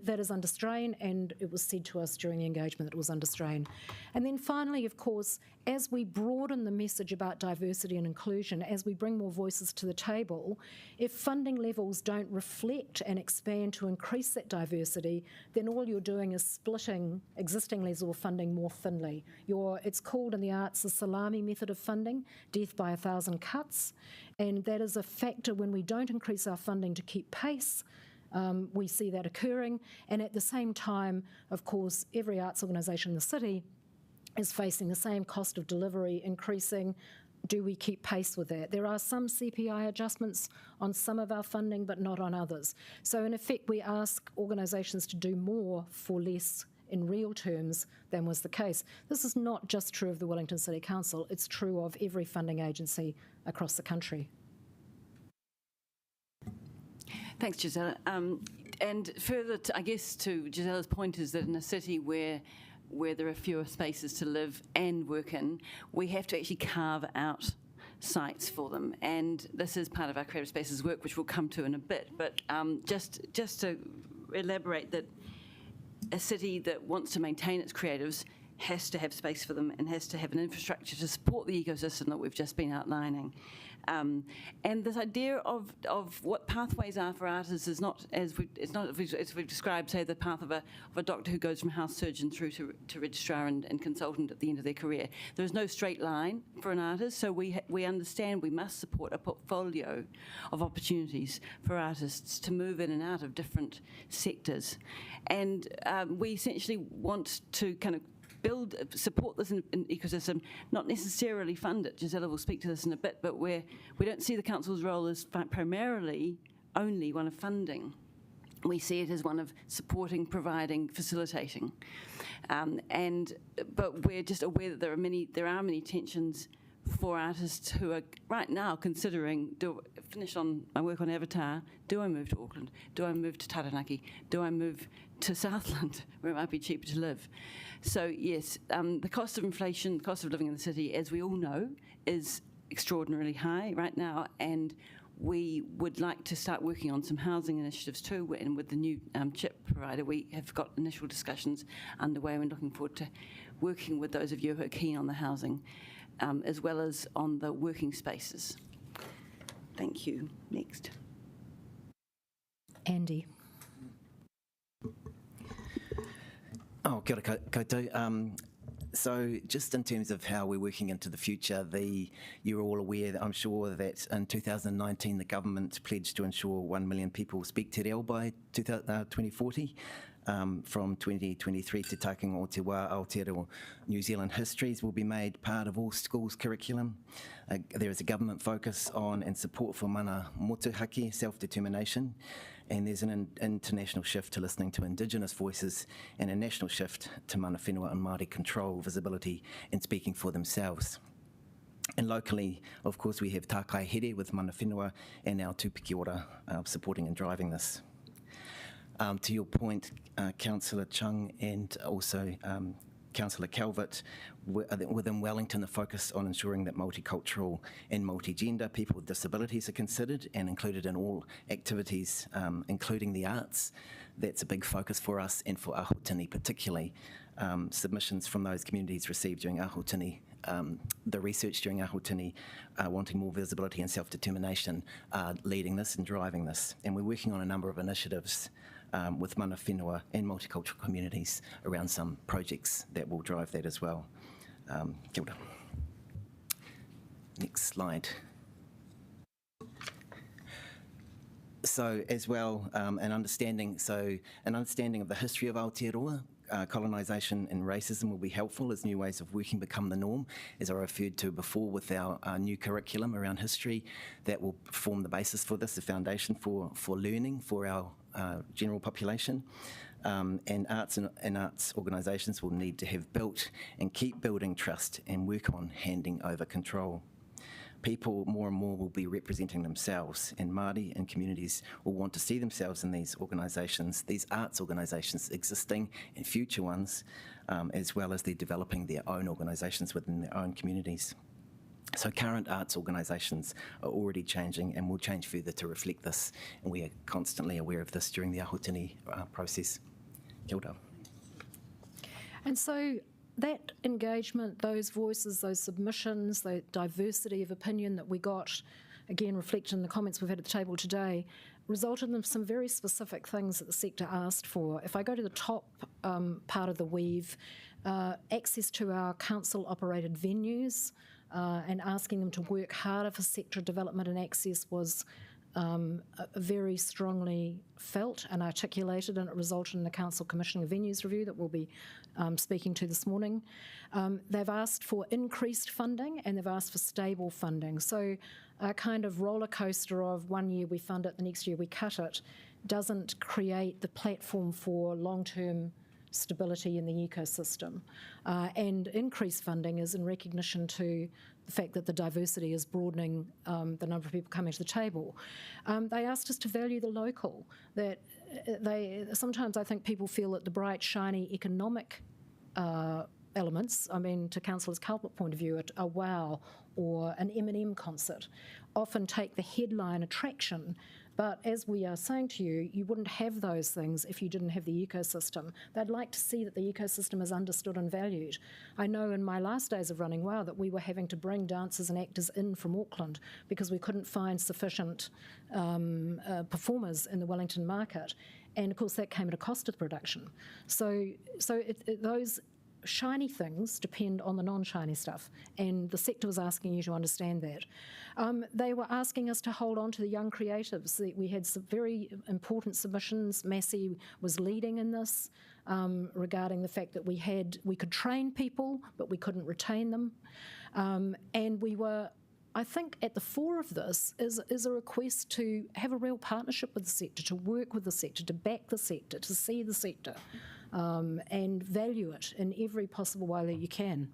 that is under strain, and it was said to us during the engagement that it was under strain. And then finally, of course, as we broaden the message about diversity and inclusion, as we bring more voices to the table, if funding levels don't reflect and expand to increase that diversity, then all you're doing is splitting existing levels of funding more thinly. It's called in the arts the salami method of funding, death by 1,000 cuts, and that is a factor when we don't increase our funding to keep pace. We see that occurring, and at the same time, of course, every arts organisation in the city is facing the same cost of delivery increasing. Do we keep pace with that? There are some CPI adjustments on some of our funding, but not on others. So in effect, we ask organisations to do more for less in real terms than was the case. This is not just true of the Wellington City Council, it's true of every funding agency across the country. Thanks, Gisela. And further, I guess, to Gisela's point is that in a city where there are fewer spaces to live and work in, we have to actually carve out sites for them. And this is part of our creative spaces work, which we'll come to in a bit. But just to elaborate that a city that wants to maintain its creatives has to have space for them and has to have an infrastructure to support the ecosystem that we've just been outlining. And this idea of what pathways are for artists is not as we've described, say, the path of a doctor who goes from house surgeon through to registrar and consultant at the end of their career. There is no straight line for an artist, so we understand we must support a portfolio of opportunities for artists to move in and out of different sectors. And we essentially want to kind of support this in ecosystem, not necessarily fund it. Gisela will speak to this in a bit, but we don't see the council's role as primarily only one of funding. We see it as one of supporting, providing, facilitating. But we're just aware that there are many tensions for artists who are right now considering, finish on my work on Avatar, do I move to Auckland? Do I move to Taranaki? Do I move to Southland, where it might be cheaper to live? So yes, the cost of inflation, the cost of living in the city, as we all know, is extraordinarily high right now, and we would like to start working on some housing initiatives too, and with the new chip provider, we have got initial discussions underway, and we're looking forward to working with those of you who are keen on the housing, as well as on the working spaces. Thank you. Next. Andy. Oh, kia ora koutou. So just in terms of how we're working into the future, you're all aware, I'm sure, that in 2019 the government pledged to ensure 1 million people speak te reo by 2040. From 2023 te taking o te wā Aotearoa New Zealand histories will be made part of all schools' curriculum. There is a government focus on and support for mana motuhake, self-determination, and there's an international shift to listening to Indigenous voices and a national shift to mana whenua and Māori control, visibility and speaking for themselves. And locally, of course, we have Tākai Here with mana whenua and our tūpiki ora supporting and driving this. To your point, Councillor Chung and also Councillor Calvert, within Wellington, the focus on ensuring that multicultural and multi-gender people with disabilities are considered and included in all activities, including the arts. That's a big focus for us and for Aho Tini particularly. submissions from those communities received during Aho Tini, the research during Aho Tini, wanting more visibility and self-determination, leading this and driving this. And we're working on a number of initiatives with mana whenua and multicultural communities around some projects that will drive that as well. Kia ora. Next slide. So as well, an understanding of the history of Aotearoa, colonisation and racism will be helpful as new ways of working become the norm, as I referred to before with our new curriculum around history that will form the basis for this, the foundation for learning for our general population. And arts organisations will need to have built and keep building trust and work on handing over control. People more and more will be representing themselves, and Māori and communities will want to see themselves in these organisations, these arts organisations, existing and future ones, as well as they're developing their own organisations within their own communities. So current arts organisations are already changing and will change further to reflect this, and we are constantly aware of this during the Aho Tini process. Kia ora. And so that engagement, those voices, those submissions, the diversity of opinion that we got, again reflected in the comments we've had at the table today, resulted in some very specific things that the sector asked for. If I go to the top part of the weave, access to our council-operated venues and asking them to work harder for sector development and access was very strongly felt and articulated, and it resulted in the Council Commissioning of Venues review that we'll be speaking to this morning. They've asked for increased funding and they've asked for stable funding. So a kind of roller coaster of 1 year we fund it, the next year we cut it, doesn't create the platform for long-term stability in the ecosystem. And increased funding is in recognition to the fact that the diversity is broadening the number of people coming to the table. They asked us to value the local, that sometimes I think people feel that the bright, shiny economic elements, I mean, to Councillor's Culprit point of view, a WOW or an M&M concert often take the headline attraction. But as we are saying to you, you wouldn't have those things if you didn't have the ecosystem. They'd like to see that the ecosystem is understood and valued. I know in my last days of running WOW that we were having to bring dancers and actors in from Auckland because we couldn't find sufficient performers in the Wellington market. And of course that came at a cost to the production. So those shiny things depend on the non-shiny stuff, and the sector was asking you to understand that. They were asking us to hold on to the young creatives. We had some very important submissions. Massey was leading in this regarding the fact that we could train people, but we couldn't retain them. And we were, I think at the fore of this is a request to have a real partnership with the sector, to work with the sector, to back the sector, to see the sector and value it in every possible way that you can.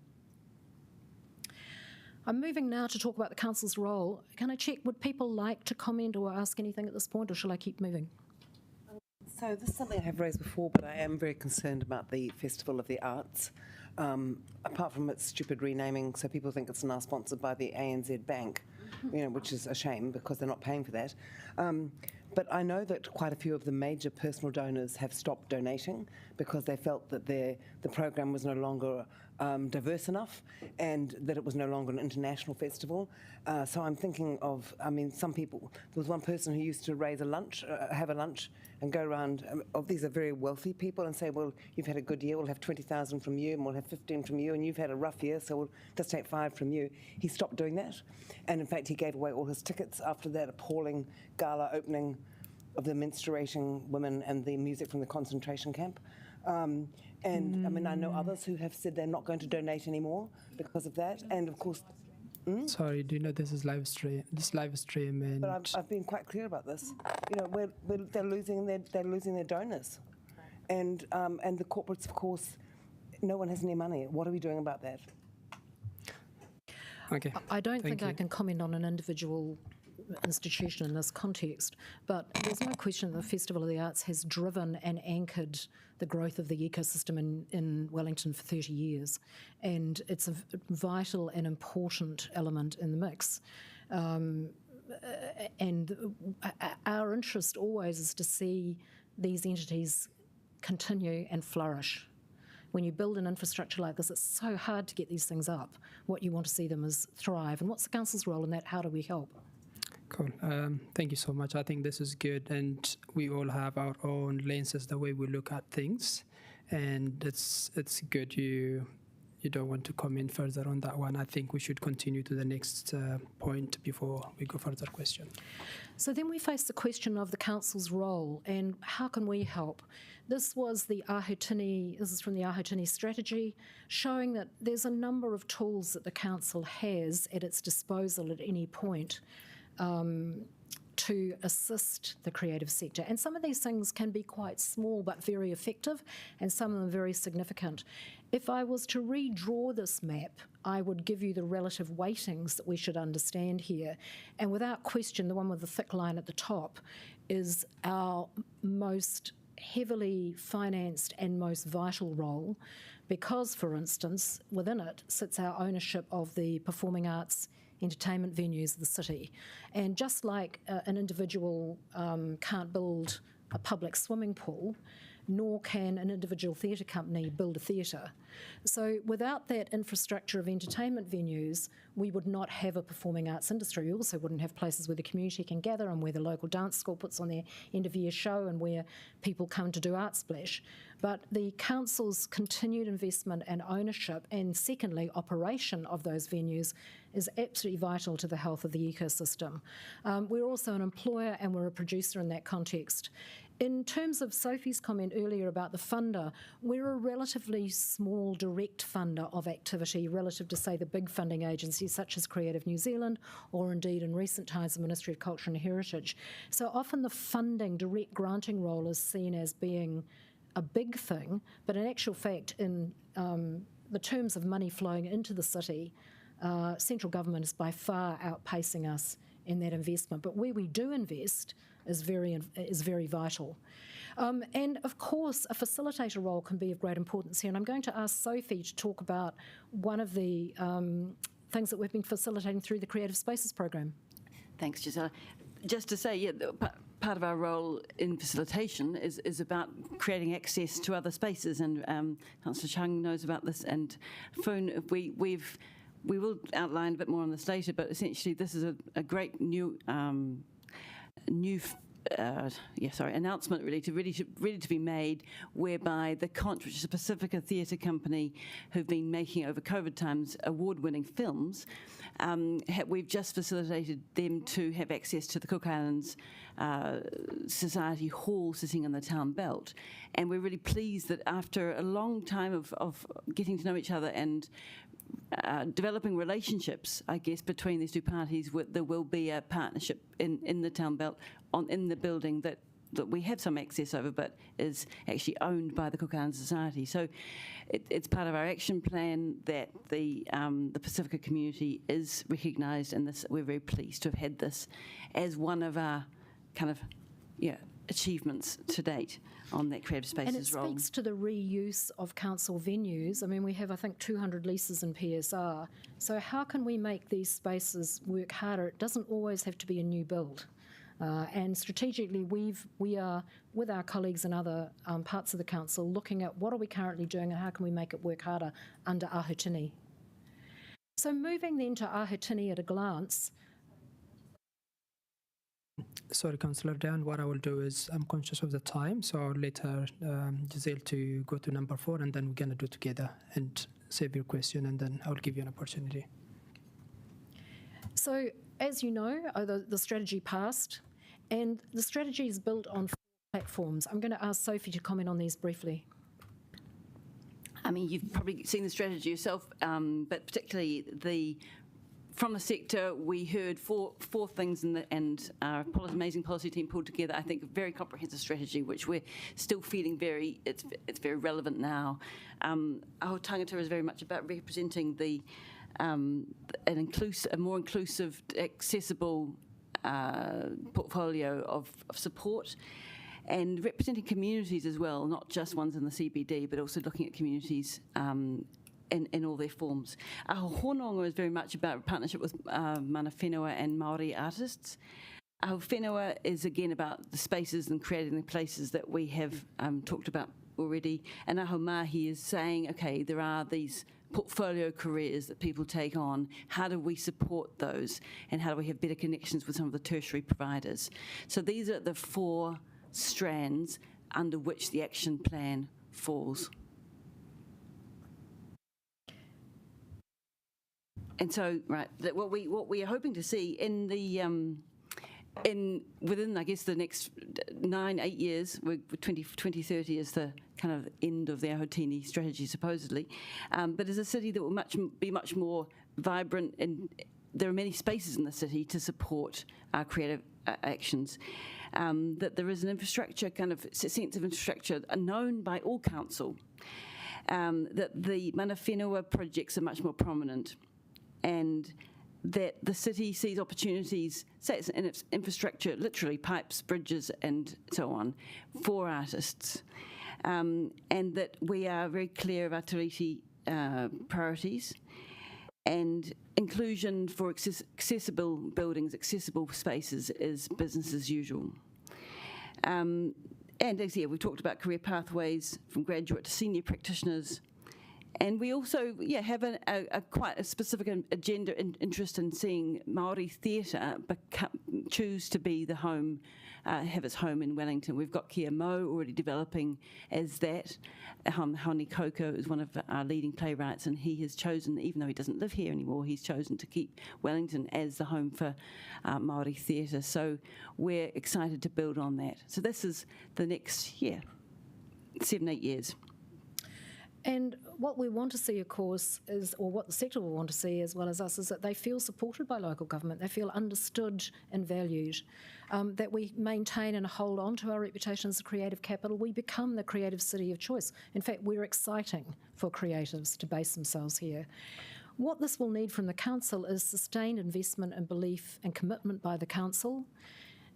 I'm moving now to talk about the council's role. Can I check, would people like to comment or ask anything at this point, or shall I keep moving? So this is something I have raised before, but I am very concerned about the Festival of the Arts. Apart from its stupid renaming, so people think it's now sponsored by the ANZ Bank, which is a shame because they're not paying for that. But I know that quite a few of the major personal donors have stopped donating because they felt that the program was no longer diverse enough and that it was no longer an international festival. So I'm thinking of, some people, there was one person who used to raise have a lunch and go around, these are very wealthy people, and say, well, you've had a good year, we'll have 20,000 from you and we'll have 15 from you, and you've had a rough year, so we'll just take 5 from you. He stopped doing that. And in fact, he gave away all his tickets after that appalling gala opening of the menstruating women and the music from the concentration camp. I know others who have said they're not going to donate anymore because of that. And of course, sorry, do you know this is live stream? And but I've been quite clear about this. They're losing their donors, and the corporates, of course, no one has any money. What are we doing about that? Okay. I don't think I can comment on an individual institution in this context, but there's no question that the Festival of the Arts has driven and anchored the growth of the ecosystem in Wellington for 30 years, and it's a vital and important element in the mix. And our interest always is to see these entities continue and flourish. when you build an infrastructure like this, it's so hard to get these things up. What you want to see them is thrive. And what's the council's role in that? How do we help? Cool. Thank you so much. I think this is good, and we all have our own lenses, the way we look at things, and it's good. You don't want to comment further on that one. I think we should continue to the next point before we go further question. So then we face the question of the council's role and how can we help? This was the Ahutini, this is from the Ahutini strategy, showing that there's a number of tools that the council has at its disposal at any point to assist the creative sector. And some of these things can be quite small but very effective, and some of them very significant. If I was to redraw this map, I would give you the relative weightings that we should understand here. And without question, the one with the thick line at the top is our most heavily financed and most vital role because, for instance, within it sits our ownership of the performing arts entertainment venues of the city. And just like an individual can't build a public swimming pool, nor can an individual theatre company build a theatre. So without that infrastructure of entertainment venues, we would not have a performing arts industry. We also wouldn't have places where the community can gather and where the local dance school puts on their end-of-year show and where people come to do Art Splash. But the council's continued investment and ownership, and secondly, operation of those venues, is absolutely vital to the health of the ecosystem. We're also an employer and we're a producer in that context. In terms of Sophie's comment earlier about the funder, we're a relatively small direct funder of activity relative to, say, the big funding agencies such as Creative New Zealand or indeed in recent times the Ministry of Culture and Heritage. So often the funding, direct granting role is seen as being a big thing, but in actual fact, in the terms of money flowing into the city, central government is by far outpacing us in that investment. But where we do invest is very vital. And of course, a facilitator role can be of great importance here. And I'm going to ask Sophie to talk about one of the things that we've been facilitating through the Creative Spaces program. Thanks, Gisela. Just to say, part of our role in facilitation is about creating access to other spaces, and Councillor Chung knows about this, and we will outline a bit more on this later, but essentially this is a great new announcement really to be made, whereby the Conch, which is a Pacifica theatre company who've been making over COVID times award-winning films, we've just facilitated them to have access to the Cook Islands Society Hall sitting in the town belt. And we're really pleased that after a long time of getting to know each other and developing relationships, I guess, between these two parties, there will be a partnership in the town belt in the building that we have some access over, but is actually owned by the Cook Islands Society. So it's part of our action plan that the Pacifica community is recognised, and we're very pleased to have had this as one of our achievements to date on that creative spaces role. And it speaks to the reuse of council venues. I mean, we have, I think, 200 leases in PSR. So how can we make these spaces work harder? It doesn't always have to be a new build. And strategically, we are, with our colleagues in other parts of the council, looking at what are we currently doing and how can we make it work harder under Ahutini. So moving then to Ahutini at a glance. Sorry, Councillor Dan, what I will do is, I'm conscious of the time, so I'll let her, Giselle, to go to number 4, and then we're going to do together and save your question, and then I'll give you an opportunity. So, as you know, the strategy passed, and the strategy is built on 4 platforms. I'm going to ask Sophie to comment on these briefly. I mean, you've probably seen the strategy yourself, but particularly from the sector, we heard four things, and our amazing policy team pulled together, I think, a very comprehensive strategy, which we're still feeling it's very relevant now. Our tangata is very much about representing a more inclusive, accessible portfolio of support, and representing communities as well, not just ones in the CBD, but also looking at communities in all their forms. Our hononga is very much about a partnership with mana whenua and Māori artists. Our whenua is again about the spaces and creating the places that we have talked about already. And Aho Mahi is saying, okay, there are these portfolio careers that people take on. How do we support those? And how do we have better connections with some of the tertiary providers? So these are the 4 strands under which the action plan falls. And so, right, what we are hoping to see in the within, I guess, the next 9-8 years, 2030 is the kind of end of the Tini strategy, supposedly, but as a city that will be much more vibrant, and there are many spaces in the city to support our creative actions. That there is an infrastructure, kind of sense of infrastructure known by all council. That the mana whenua projects are much more prominent, and that the city sees opportunities, say it's in its infrastructure, literally pipes, bridges, and so on, for artists. And that we are very clear of our Tiriti priorities, and inclusion for accessible buildings, accessible spaces is business as usual. And as we've talked about career pathways from graduate to senior practitioners. And we also, have a quite a specific agenda and interest in seeing Māori theatre choose to be the home, have its home in Wellington. We've got Kia Mo already developing as that. Hauni Koko is one of our leading playwrights, and he has chosen, even though he doesn't live here anymore, he's chosen to keep Wellington as the home for Māori theatre. So we're excited to build on that. So this is the next 7-8 years. And what we want to see, of course, is, or what the sector will want to see as well as us, is that they feel supported by local government, they feel understood and valued, that we maintain and hold on to our reputation as a creative capital. We become the creative city of choice. In fact, we're exciting for creatives to base themselves here. What this will need from the council is sustained investment and belief and commitment by the council.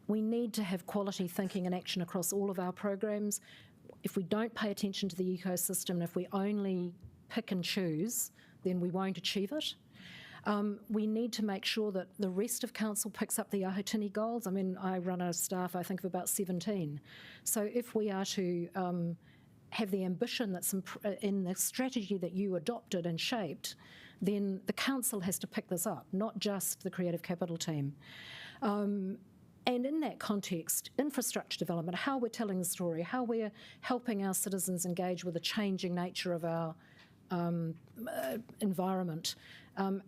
We need to have quality thinking and action across all of our programs. If we don't pay attention to the ecosystem, and if we only pick and choose, then we won't achieve it. We need to make sure that the rest of council picks up the Tini goals. I mean, I run a staff, I think, of about 17. So if we are to have the ambition that's in the strategy that you adopted and shaped, then the council has to pick this up, not just the creative capital team. And in that context, infrastructure development, how we're telling the story, how we're helping our citizens engage with the changing nature of our environment,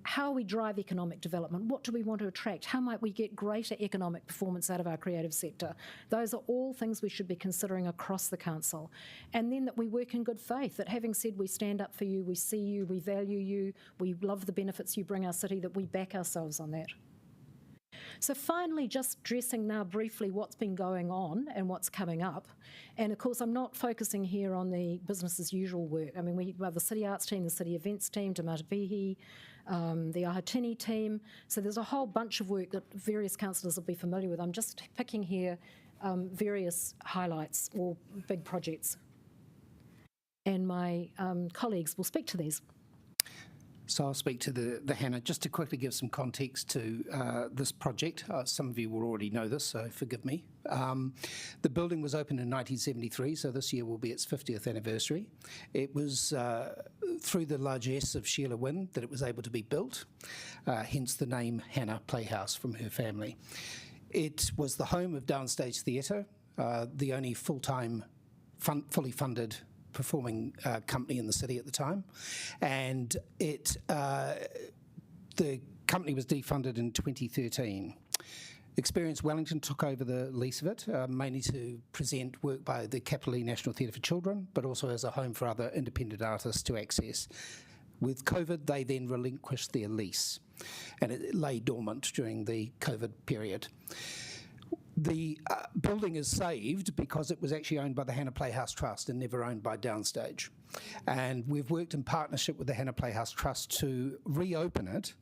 how we drive economic development, what do we want to attract, how might we get greater economic performance out of our creative sector. Those are all things we should be considering across the council. And then that we work in good faith, that having said we stand up for you, we see you, we value you, we love the benefits you bring our city, that we back ourselves on that. So finally, just addressing now briefly what's been going on and what's coming up. And of course, I'm not focusing here on the business as usual work. I mean, we have the City Arts team, the City Events team, Te Matapihi, the Ahatini team. So there's a whole bunch of work that various councillors will be familiar with. I'm just picking here various highlights or big projects. And my colleagues will speak to these. So I'll speak to the Hannah, just to quickly give some context to this project. Some of you will already know this, so forgive me. The building was opened in 1973, so this year will be its 50th anniversary. It was through the largesse of Sheila Wynne that it was able to be built, hence the name Hannah Playhouse from her family. It was the home of Downstage Theatre, the only full-time, fully funded performing company in the city at the time, and the company was defunded in 2013. Experience Wellington took over the lease of it, mainly to present work by the Kapolei National Theatre for Children, but also as a home for other independent artists to access. With COVID, they then relinquished their lease, and it lay dormant during the COVID period. The building is saved because it was actually owned by the Hannah Playhouse Trust and never owned by Downstage. And we've worked in partnership with the Hannah Playhouse Trust to reopen it,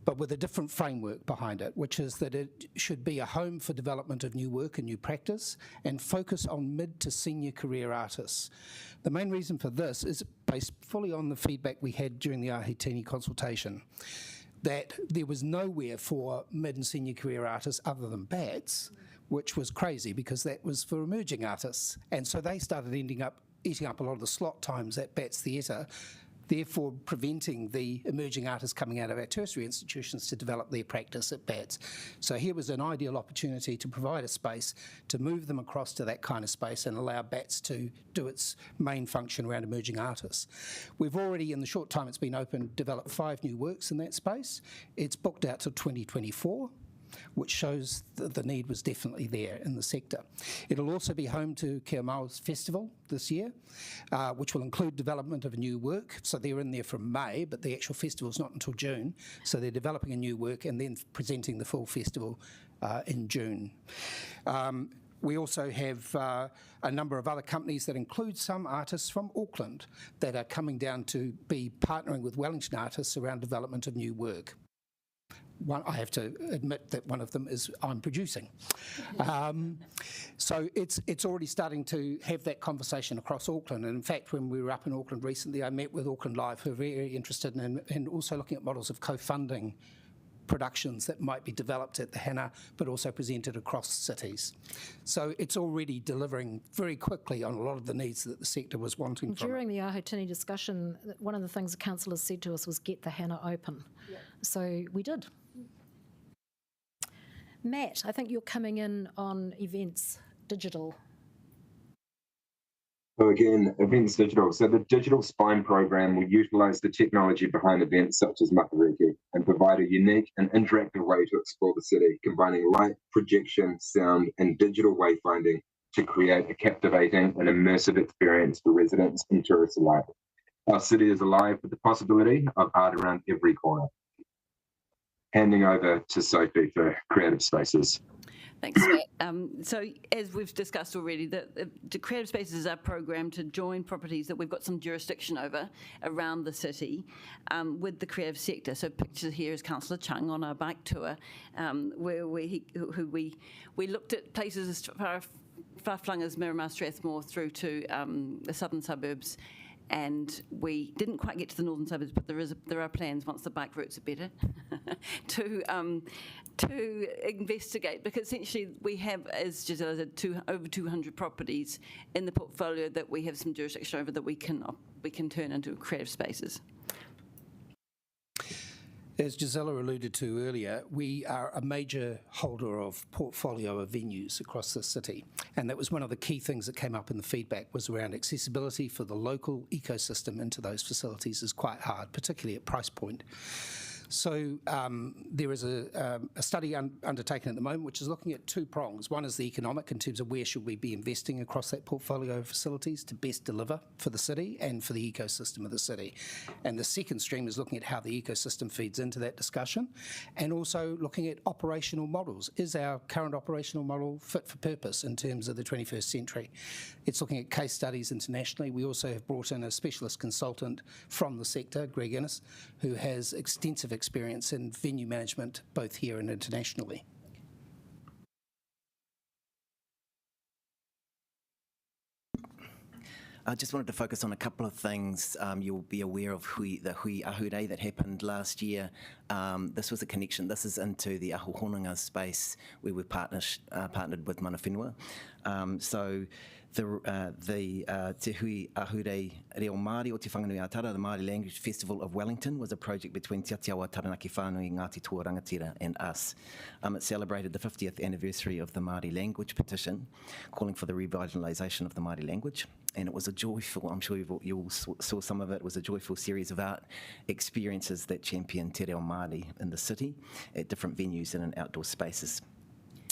but with a different framework behind it, which is that it should be a home for development of new work and new practice and focus on mid to senior career artists. The main reason for this is based fully on the feedback we had during the Tini consultation, that there was nowhere for mid and senior career artists other than BATS, which was crazy because that was for emerging artists. And so they started ending up eating up a lot of the slot times at Bats Theatre, therefore preventing the emerging artists coming out of our tertiary institutions to develop their practice at Bats. So here was an ideal opportunity to provide a space to move them across to that kind of space and allow Bats to do its main function around emerging artists. We've already, in the short time it's been open, developed 5 new works in that space. It's booked out till 2024. Which shows that the need was definitely there in the sector. It'll also be home to Kia Mau's festival this year, which will include development of a new work. So they're in there from May, but the actual festival's not until June. So they're developing a new work and then presenting the full festival in June. We also have a number of other companies that include some artists from Auckland that are coming down to be partnering with Wellington artists around development of new work. I have to admit that one of them is I'm producing. So it's already starting to have that conversation across Auckland. And in fact, when we were up in Auckland recently, I met with Auckland Live, who are very interested in also looking at models of co-funding productions that might be developed at the Hana, but also presented across cities. So it's already delivering very quickly on a lot of the needs that the sector was wanting from it. During the Aho Tini discussion, one of the things the councillors said to us was get the Hana open. Yep. So we did. Matt, I think you're coming in on events, digital. So again, events digital. So the digital spine program will utilise the technology behind events such as Matariki and provide a unique and interactive way to explore the city, combining light, projection, sound and digital wayfinding to create a captivating and immersive experience for residents and tourists alike. Our city is alive with the possibility of art around every corner. Handing over to Sophie for creative spaces. Thanks, Matt. So as we've discussed already, the Creative Spaces is our program to join properties that we've got some jurisdiction over around the city with the creative sector. So pictured here is Councillor Chung on our bike tour, where we looked at places as far flung as Miramar, Strathmore through to the southern suburbs. And we didn't quite get to the northern suburbs, but there are plans once the bike routes are better to investigate, because essentially we have, as Gisela said, over 200 properties in the portfolio that we have some jurisdiction over that we can turn into creative spaces. As Gisela alluded to earlier, we are a major holder of portfolio of venues across the city. And that was one of the key things that came up in the feedback, was around accessibility for the local ecosystem into those facilities is quite hard, particularly at price point. So there is a study undertaken at the moment which is looking at 2 prongs. One is the economic, in terms of where should we be investing across that portfolio of facilities to best deliver for the city and for the ecosystem of the city. And the second stream is looking at how the ecosystem feeds into that discussion, and also looking at operational models. Is our current operational model fit for purpose in terms of the 21st century? It's looking at case studies internationally. We also have brought in a specialist consultant from the sector, Greg Innes, who has extensive experience in venue management both here and internationally. I just wanted to focus on a couple of things. You'll be aware of the Hui Ahure that happened last year. This was a connection. This is into the Aho Hononga space where we partnered with Mana Whenua. So the Te Hui Ahure Reo Māori o Te Whanganui Atara, the Māori Language Festival of Wellington, was a project between Te Atiawa Taranaki Whānui, Ngāti Toa Rangatira and us. It celebrated the 50th anniversary of the Māori Language Petition, calling for the revitalisation of the Māori language. And it was a joyful, I'm sure you all saw some of it, was a joyful series of art experiences that championed Te Reo Māori in the city at different venues and in outdoor spaces.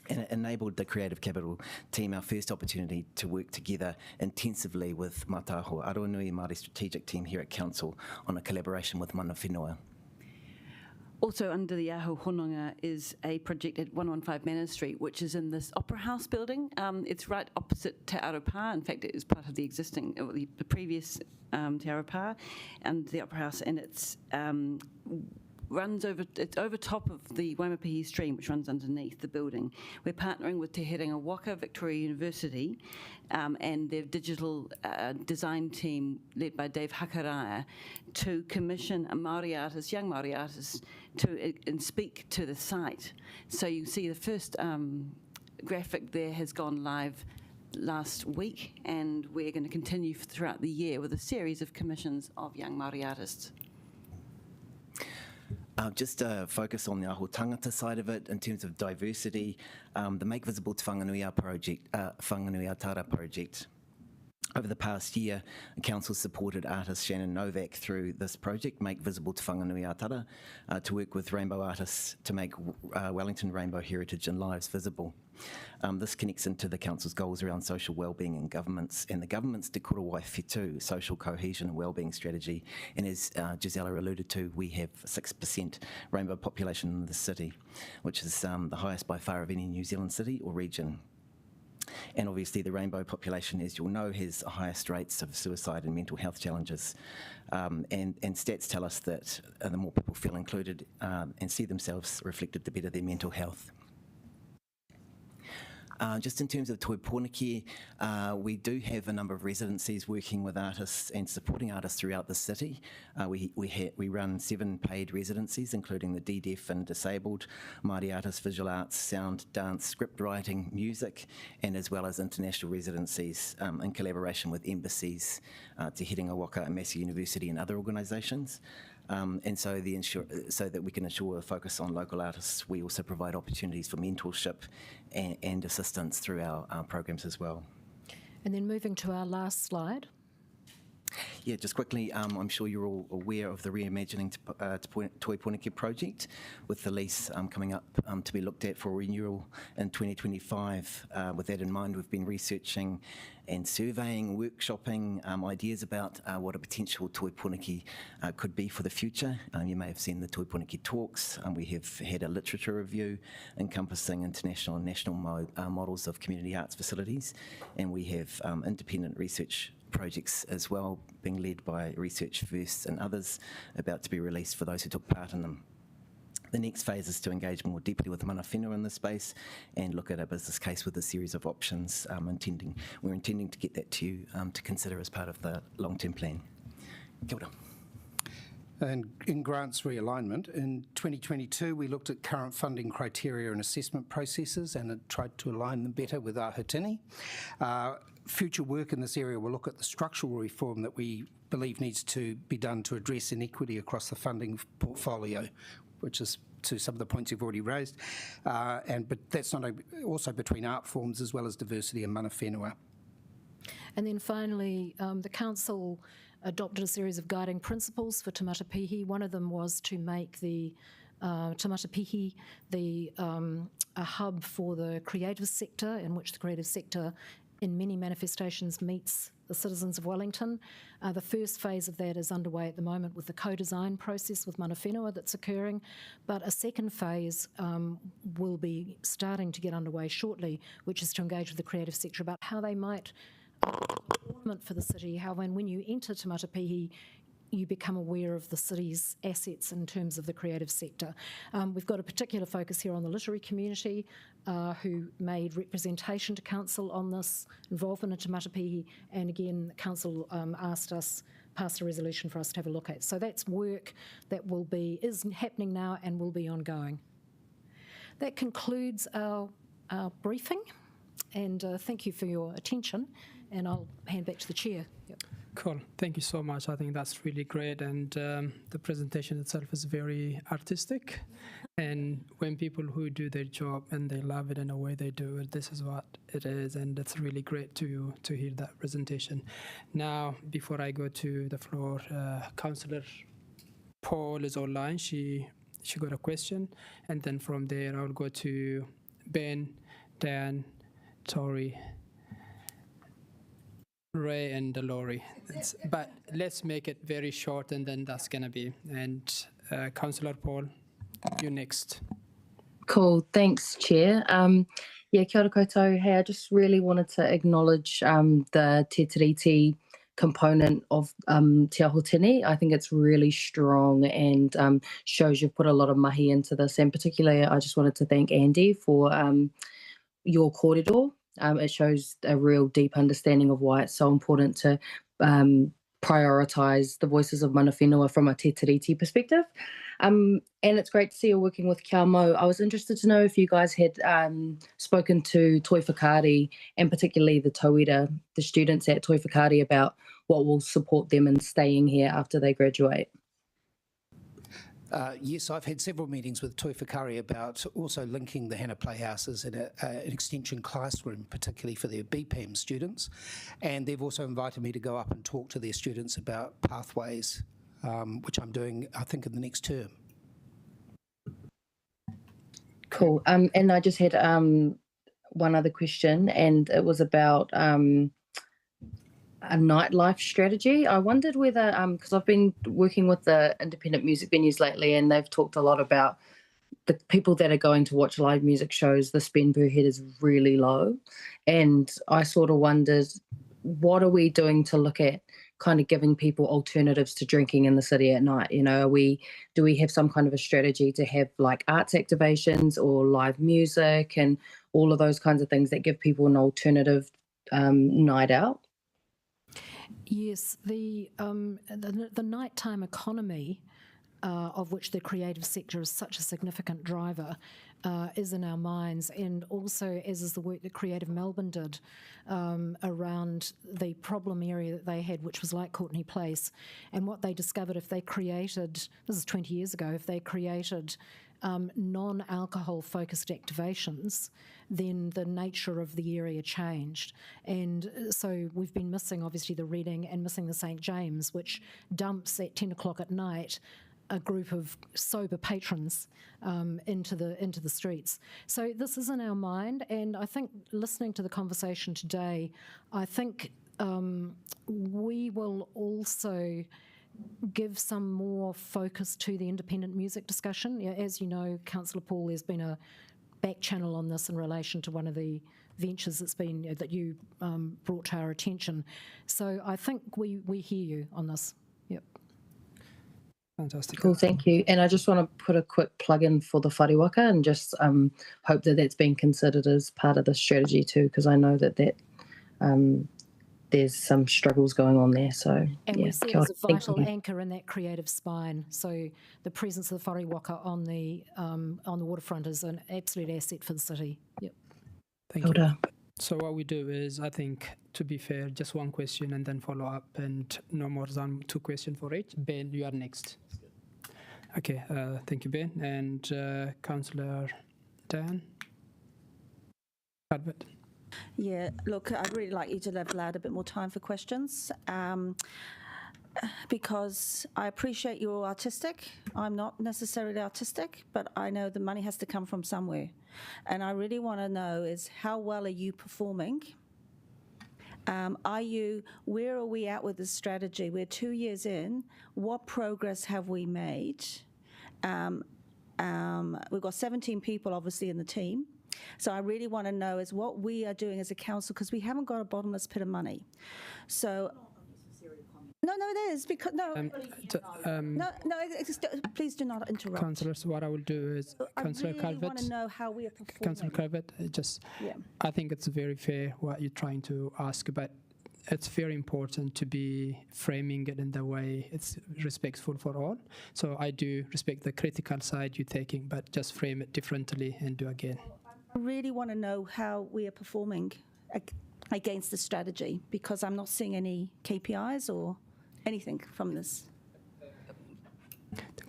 And it enabled the Creative Capital team our first opportunity to work together intensively with Mataho Aronui Māori Strategic Team here at Council on a collaboration with Mana Whenua. Also under the Aho Hononga is a project at 115 Manor Street, which is in this Opera House building. It's right opposite Te Aropa. In fact, it is part of the existing, the previous Te Aropa and the Opera House, and it's it's over top of the Waimapihi stream, which runs underneath the building. We're partnering with Te Herenga-whāwhā, Victoria University, and their digital design team led by Dave Hakaraya to commission a Māori artist, young Māori artist, and speak to the site. So you see the first graphic there has gone live last week, and we're going to continue throughout the year with a series of commissions of young Māori artists. Just to focus on the aho tangata side of it, in terms of diversity, the Make Visible Te Whanganui project, Whanganui-a-Tara project. Over the past year, the Council supported artist Shannon Novak through this project, Make Visible Te Whanganui-a-Tara, to work with rainbow artists to make Wellington rainbow heritage and lives visible. This connects into the Council's goals around social wellbeing and governments, and the government's Te Kura Wai Whetū, social cohesion and wellbeing strategy. And as Gisela alluded to, we have 6% rainbow population in the city, which is the highest by far of any New Zealand city or region. And obviously the rainbow population, as you'll know, has the highest rates of suicide and mental health challenges. And stats tell us that the more people feel included and see themselves reflected, the better their mental health. Just in terms of Toi Pōneke, we do have a number of residencies working with artists and supporting artists throughout the city. We run 7 paid residencies, including the D-Deaf and disabled, Māori artists, visual arts, sound, dance, script writing, music, and as well as international residencies in collaboration with embassies, Te Herenga Waka and Massey University and other organisations. And so that we can ensure a focus on local artists, we also provide opportunities for mentorship and assistance through our programs as well. And then moving to our last slide. Yeah, just quickly, I'm sure you're all aware of the Reimagining Toi Pōneke project, with the lease coming up to be looked at for renewal in 2025. With that in mind, we've been researching and surveying, workshopping ideas about what a potential Toi Pōneke could be for the future. You may have seen the Toi Pōneke talks. We have had a literature review encompassing international and national models of community arts facilities, and we have independent research projects as well, being led by Research First and others, about to be released for those who took part in them. The next phase is to engage more deeply with mana whenua in this space and look at a business case with a series of options. We're intending to get that to you to consider as part of the long-term plan. Kia ora. And in grants realignment, in 2022, we looked at current funding criteria and assessment processes and tried to align them better with our Tini. Future work in this area will look at the structural reform that we believe needs to be done to address inequity across the funding portfolio, which is to some of the points you've already raised, but that's not also between art forms as well as diversity and mana whenua. And then finally, the Council adopted a series of guiding principles for Te Matapihi. One of them was to make the Te Matapihi a hub for the creative sector, in which the creative sector in many manifestations meets the citizens of Wellington. The first phase of that is underway at the moment with the co-design process with mana whenua that's occurring, but a second phase will be starting to get underway shortly, which is to engage with the creative sector about how they might ornament for the city, how when you enter Te Matapihi, you become aware of the city's assets in terms of the creative sector. We've got a particular focus here on the literary community, who made representation to Council on this, involvement in Te Matapihi, and again, Council passed a resolution for us to have a look at. So that's work that is happening now and will be ongoing. That concludes our briefing, and thank you for your attention, and I'll hand back to the Chair. Yep. Cool. Thank you so much. I think that's really great, and the presentation itself is very artistic. And when people who do their job and they love it in a way they do it, this is what it is, and it's really great to hear that presentation. Now, before I go to the floor, Councillor Paul is online. She got a question, and then from there I'll go to Ben, Dan, Tori, Ray and Laurie. But let's make it very short, and then that's going to be. And Councillor Paul, you next. Cool, thanks, Chair. Yeah, kia ora koutou. Hey, I just really wanted to acknowledge the Te Tiriti component of Te Aho Tini. I think it's really strong and shows you've put a lot of mahi into this. And particularly, I just wanted to thank Andy for your corridor. It shows a real deep understanding of why it's so important to prioritise the voices of mana whenua from a Te Tiriti perspective. And it's great to see you working with Kia Mau. I was interested to know if you guys had spoken to Toi Whakaari, and particularly the tauira, the students at Toi Whakaari, about what will support them in staying here after they graduate. Yes, I've had several meetings with Toi Whakaari about also linking the Hannah Playhouses in an extension classroom, particularly for their BPAM students. And they've also invited me to go up and talk to their students about pathways, which I'm doing, I think, in the next term. Cool. And I just had one other question, and it was about a nightlife strategy. I wondered whether, because I've been working with the independent music venues lately, and they've talked a lot about the people that are going to watch live music shows, the spend per head is really low. And I sort of wondered, what are we doing to look at kind of giving people alternatives to drinking in the city at night? You know, do we have some kind of a strategy to have like arts activations or live music and all of those kinds of things that give people an alternative night out? Yes, the nighttime economy, of which the creative sector is such a significant driver, is in our minds, and also as is the work that Creative Melbourne did around the problem area that they had, which was like Courtney Place, and what they discovered if they created, this is 20 years ago, if they created non-alcohol focused activations, then the nature of the area changed. And so we've been missing obviously the Reading and missing the St James, which dumps at 10 o'clock at night a group of sober patrons into the streets. So this is in our mind, and I think listening to the conversation today, I think we will also give some more focus to the independent music discussion. Yeah, as you know, Councillor Paul, there's been a back channel on this in relation to one of the ventures that you brought to our attention. So I think we hear you on this. Yep. Fantastic. Cool, thank you. And I just want to put a quick plug in for the whariwaka and just hope that that's being considered as part of the strategy too, because I know that there's some struggles going on there. So, and yeah, we see it as a vital anchor in that creative spine. So the presence of the whariwaka on the waterfront is an absolute asset for the city. Yep. Thank you. So what we do is, I think, to be fair, just one question and then follow up, and no more than 2 questions for each. Ben, you are next. Okay, thank you, Ben. And Councillor Dan? Albert. Yeah, look, I'd really like you to have allowed a bit more time for questions because I appreciate you're artistic. I'm not necessarily artistic, but I know the money has to come from somewhere. And I really want to know is how well are you performing? Where are we at with this strategy? We're 2 years in. What progress have we made? We've got 17 people, obviously, in the team. So I really want to know is what we are doing as a council, because we haven't got a bottomless pit of money. So, no, it is because please do not interrupt. Councillors, what I will do is, Councillor Calvert. I really want to know how we are performing. Councillor Calvert, I think it's very fair what you're trying to ask, but it's very important to be framing it in the way it's respectful for all. So I do respect the critical side you're taking, but just frame it differently and do again. I really want to know how we are performing against the strategy, because I'm not seeing any KPIs or anything from this.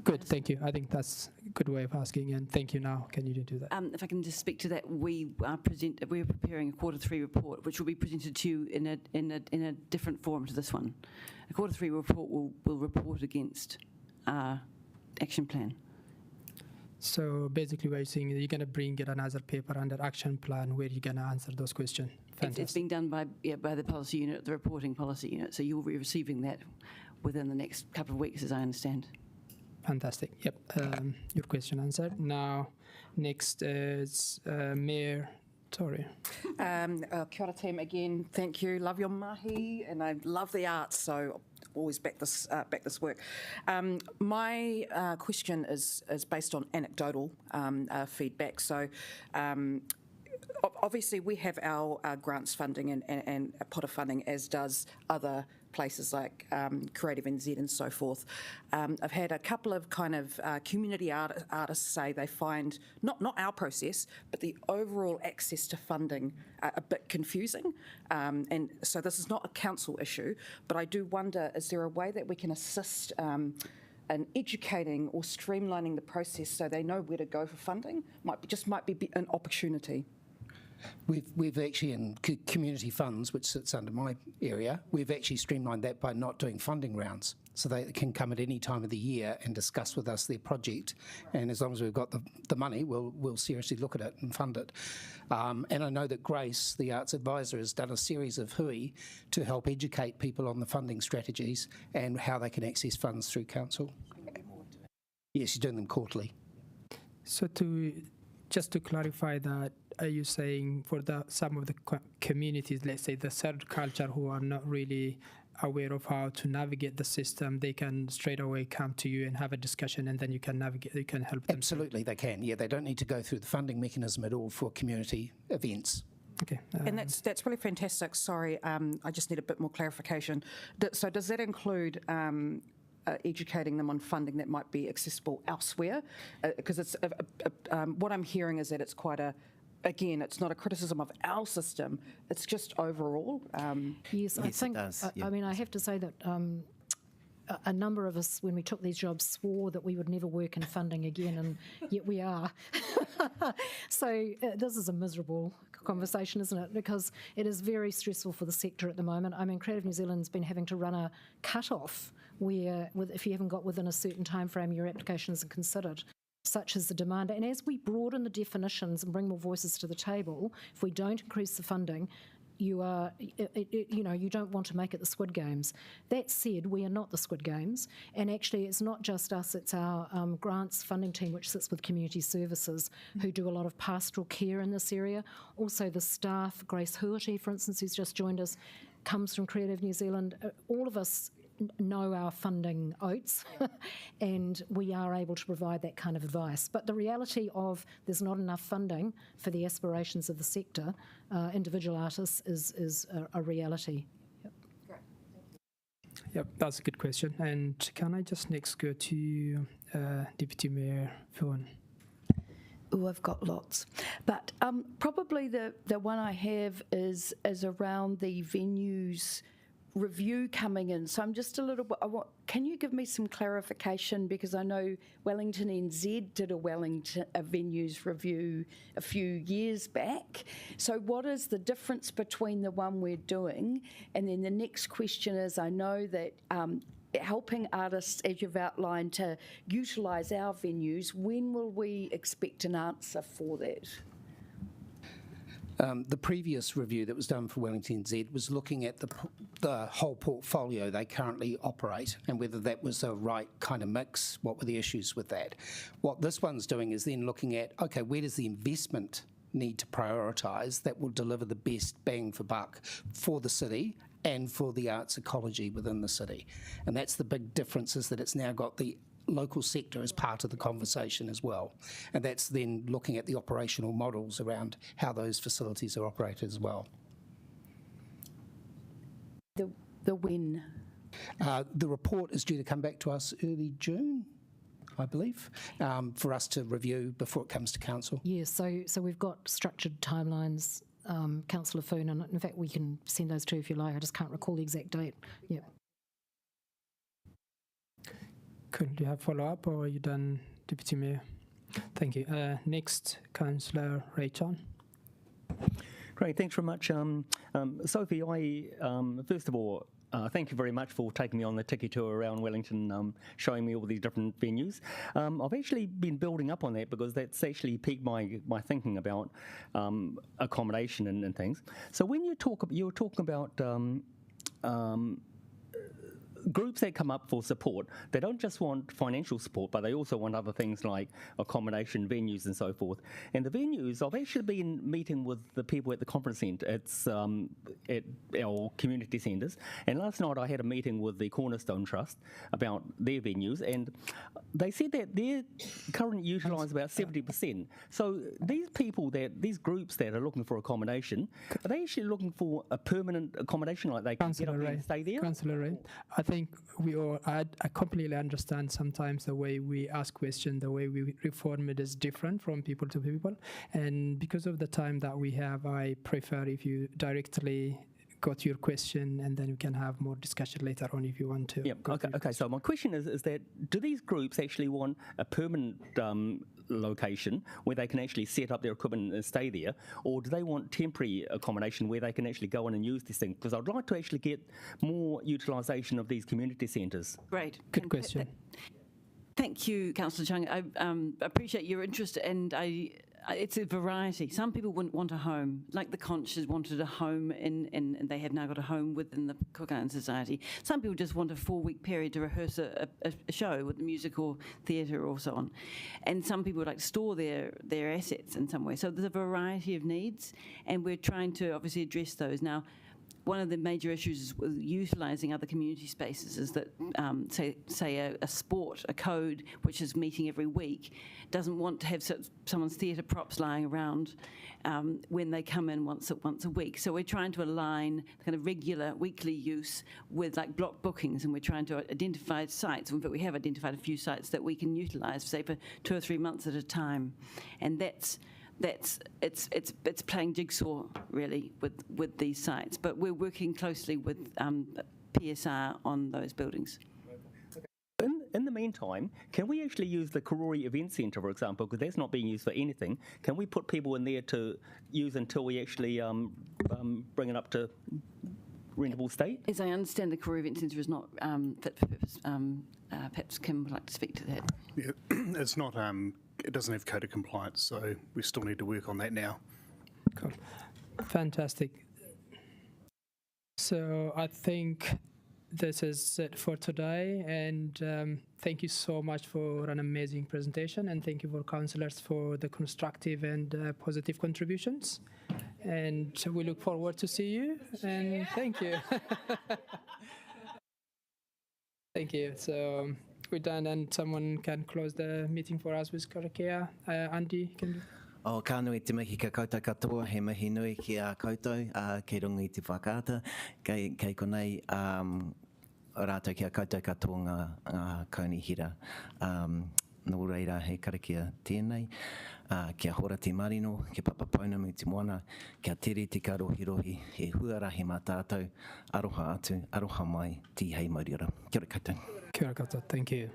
Good, thank you. I think that's a good way of asking, and thank you. Now, can you do that? If I can just speak to that, we're preparing a Q3 report, which will be presented to you in a different form to this one. A Q3 report will report against our action plan. So basically, what you're saying is you're going to bring it another paper under action plan where you're going to answer those questions. It's being done by the policy unit, the reporting policy unit. So you'll be receiving that within the next couple of weeks, as I understand. Fantastic. Yep. Your question answered. Now, next is Mayor Tori. Kia ora team again. Thank you. Love your mahi, and I love the arts. So always back this work. My question is based on anecdotal feedback. So. Obviously, we have our grants funding and pot of funding, as does other places like Creative NZ and so forth. I've had a couple of kind of community artists say they find, not our process, but the overall access to funding a bit confusing. And so this is not a council issue, but I do wonder, is there a way that we can assist in educating or streamlining the process so they know where to go for funding? Might be an opportunity. We've actually, in community funds, which sits under my area, we've actually streamlined that by not doing funding rounds. So they can come at any time of the year and discuss with us their project. And as long as we've got the money, we'll seriously look at it and fund it. And I know that Grace, the arts advisor, has done a series of hui to help educate people on the funding strategies and how they can access funds through council. Yes, she's doing them quarterly. So just to clarify that, are you saying for some of the communities, let's say the third culture, who are not really aware of how to navigate the system, they can straight away come to you and have a discussion, and then you can navigate, you can help them? Absolutely, they can. Yeah, they don't need to go through the funding mechanism at all for community events. Okay. And that's really fantastic. Sorry, I just need a bit more clarification. So does that include educating them on funding that might be accessible elsewhere? Because it's what I'm hearing is that it's quite again, it's not a criticism of our system, it's just overall. Yes, I think, I mean, I have to say that a number of us, when we took these jobs, swore that we would never work in funding again, and yet we are. So this is a miserable conversation, isn't it? Because it is very stressful for the sector at the moment. I mean, Creative New Zealand's been having to run a cut-off where, if you haven't got within a certain time frame, your application isn't considered. Such as the demand. And as we broaden the definitions and bring more voices to the table, if we don't increase the funding, you don't want to make it the Squid Games. That said, we are not the Squid Games, and actually it's not just us, it's our grants funding team, which sits with community services, who do a lot of pastoral care in this area. Also the staff, Grace Huerty, for instance, who's just joined us, comes from Creative New Zealand. All of us know our funding oats and we are able to provide that kind of advice. But the reality of there's not enough funding for the aspirations of the sector, individual artists, is a reality. Yep. Yep, that's a good question. And can I just next go to Deputy Mayor Phelan? Oh, I've got lots. But probably the one I have is around the venues review coming in. So I'm just a little bit, can you give me some clarification, because I know Wellington NZ did a venues review a few years back. So what is the difference between the one we're doing? And then the next question is, I know that helping artists, as you've outlined, to utilise our venues, when will we expect an answer for that? The previous review that was done for Wellington NZ was looking at the whole portfolio they currently operate and whether that was the right kind of mix, what were the issues with that. What this one's doing is then looking at, okay, where does the investment need to prioritise that will deliver the best bang for buck for the city and for the arts ecology within the city. And that's the big difference, is that it's now got the local sector as part of the conversation as well. And that's then looking at the operational models around how those facilities are operated as well. The when? The report is due to come back to us early June, I believe, for us to review before it comes to council. Yes, so we've got structured timelines, Councillor Foon, and in fact we can send those to you if you like. I just can't recall the exact date. Yeah. Cool. Do you have follow-up, or are you done, Deputy Mayor? Thank you. Next, Councillor Rachel. Great, thanks very much. Sophie, first of all, thank you very much for taking me on the tiki tour around Wellington, showing me all these different venues. I've actually been building up on that because that's actually piqued my thinking about accommodation and things. So when you were talking about groups that come up for support, they don't just want financial support, but they also want other things like accommodation, venues, and so forth. And the venues, I've actually been meeting with the people at the conference centre, at our community centres, and last night I had a meeting with the Cornerstone Trust about their venues, and they said that they're currently utilise about 70%. So these groups that are looking for accommodation, are they actually looking for a permanent accommodation, like they can get up there and stay there? Councillor Ray, I think I completely understand sometimes the way we ask questions, the way we reform it is different from people to people. And because of the time that we have, I prefer if you directly got your question, and then we can have more discussion later on if you want to. Yeah. Okay. So my question is that do these groups actually want a permanent location where they can actually set up their equipment and stay there, or do they want temporary accommodation where they can actually go in and use this thing? Because I'd like to actually get more utilisation of these community centres. Great. Good question. Thank you, Councillor Chung. I appreciate your interest, and it's a variety. Some people wouldn't want a home, like the Conchas wanted a home, and they have now got a home within the Cook Island Society. Some people just want a 4-week period to rehearse a show with the music or theatre or so on. And some people would like to store their assets in some way. So there's a variety of needs, and we're trying to obviously address those. Now, one of the major issues with utilising other community spaces is that, say a sport, a code, which is meeting every week, doesn't want to have someone's theatre props lying around when they come in once a week. So we're trying to align kind of regular weekly use with like block bookings, and we're trying to identify sites. In fact, we have identified a few sites that we can utilise, say, for 2 or 3 months at a time, and it's playing jigsaw really with these sites, but we're working closely with PSR on those buildings. In the meantime, can we actually use the Karori Event Centre, for example, because that's not being used for anything? Can we put people in there to use until we actually bring it up to rentable state? As I understand, the Karori Event Centre is not fit for purpose. Perhaps Kim would like to speak to that. Yeah, it's not. It doesn't have code of compliance, so we still need to work on that now. Cool. Fantastic. So I think this is it for today, and thank you so much for an amazing presentation, and thank you for councillors for the constructive and positive contributions. And we look forward to see you, and thank you. Thank you. So we're done, and someone can close the meeting for us with karakia. Andy, can you? O ka nui te mihi ka koutou katoa, he mihi nui ki a koutou, kei rungi te whakaata, kei konei rātou ki a koutou katoa ngā kaunihira. Nō reira he karakia tēnei, kia hora te marino, kia papa paunamu te moana, kia tere te karohirohi, he huarahi mā tātou, aroha atu, aroha mai, ti hei maurira. Kia ora koutou. Kia ora koutou, thank you.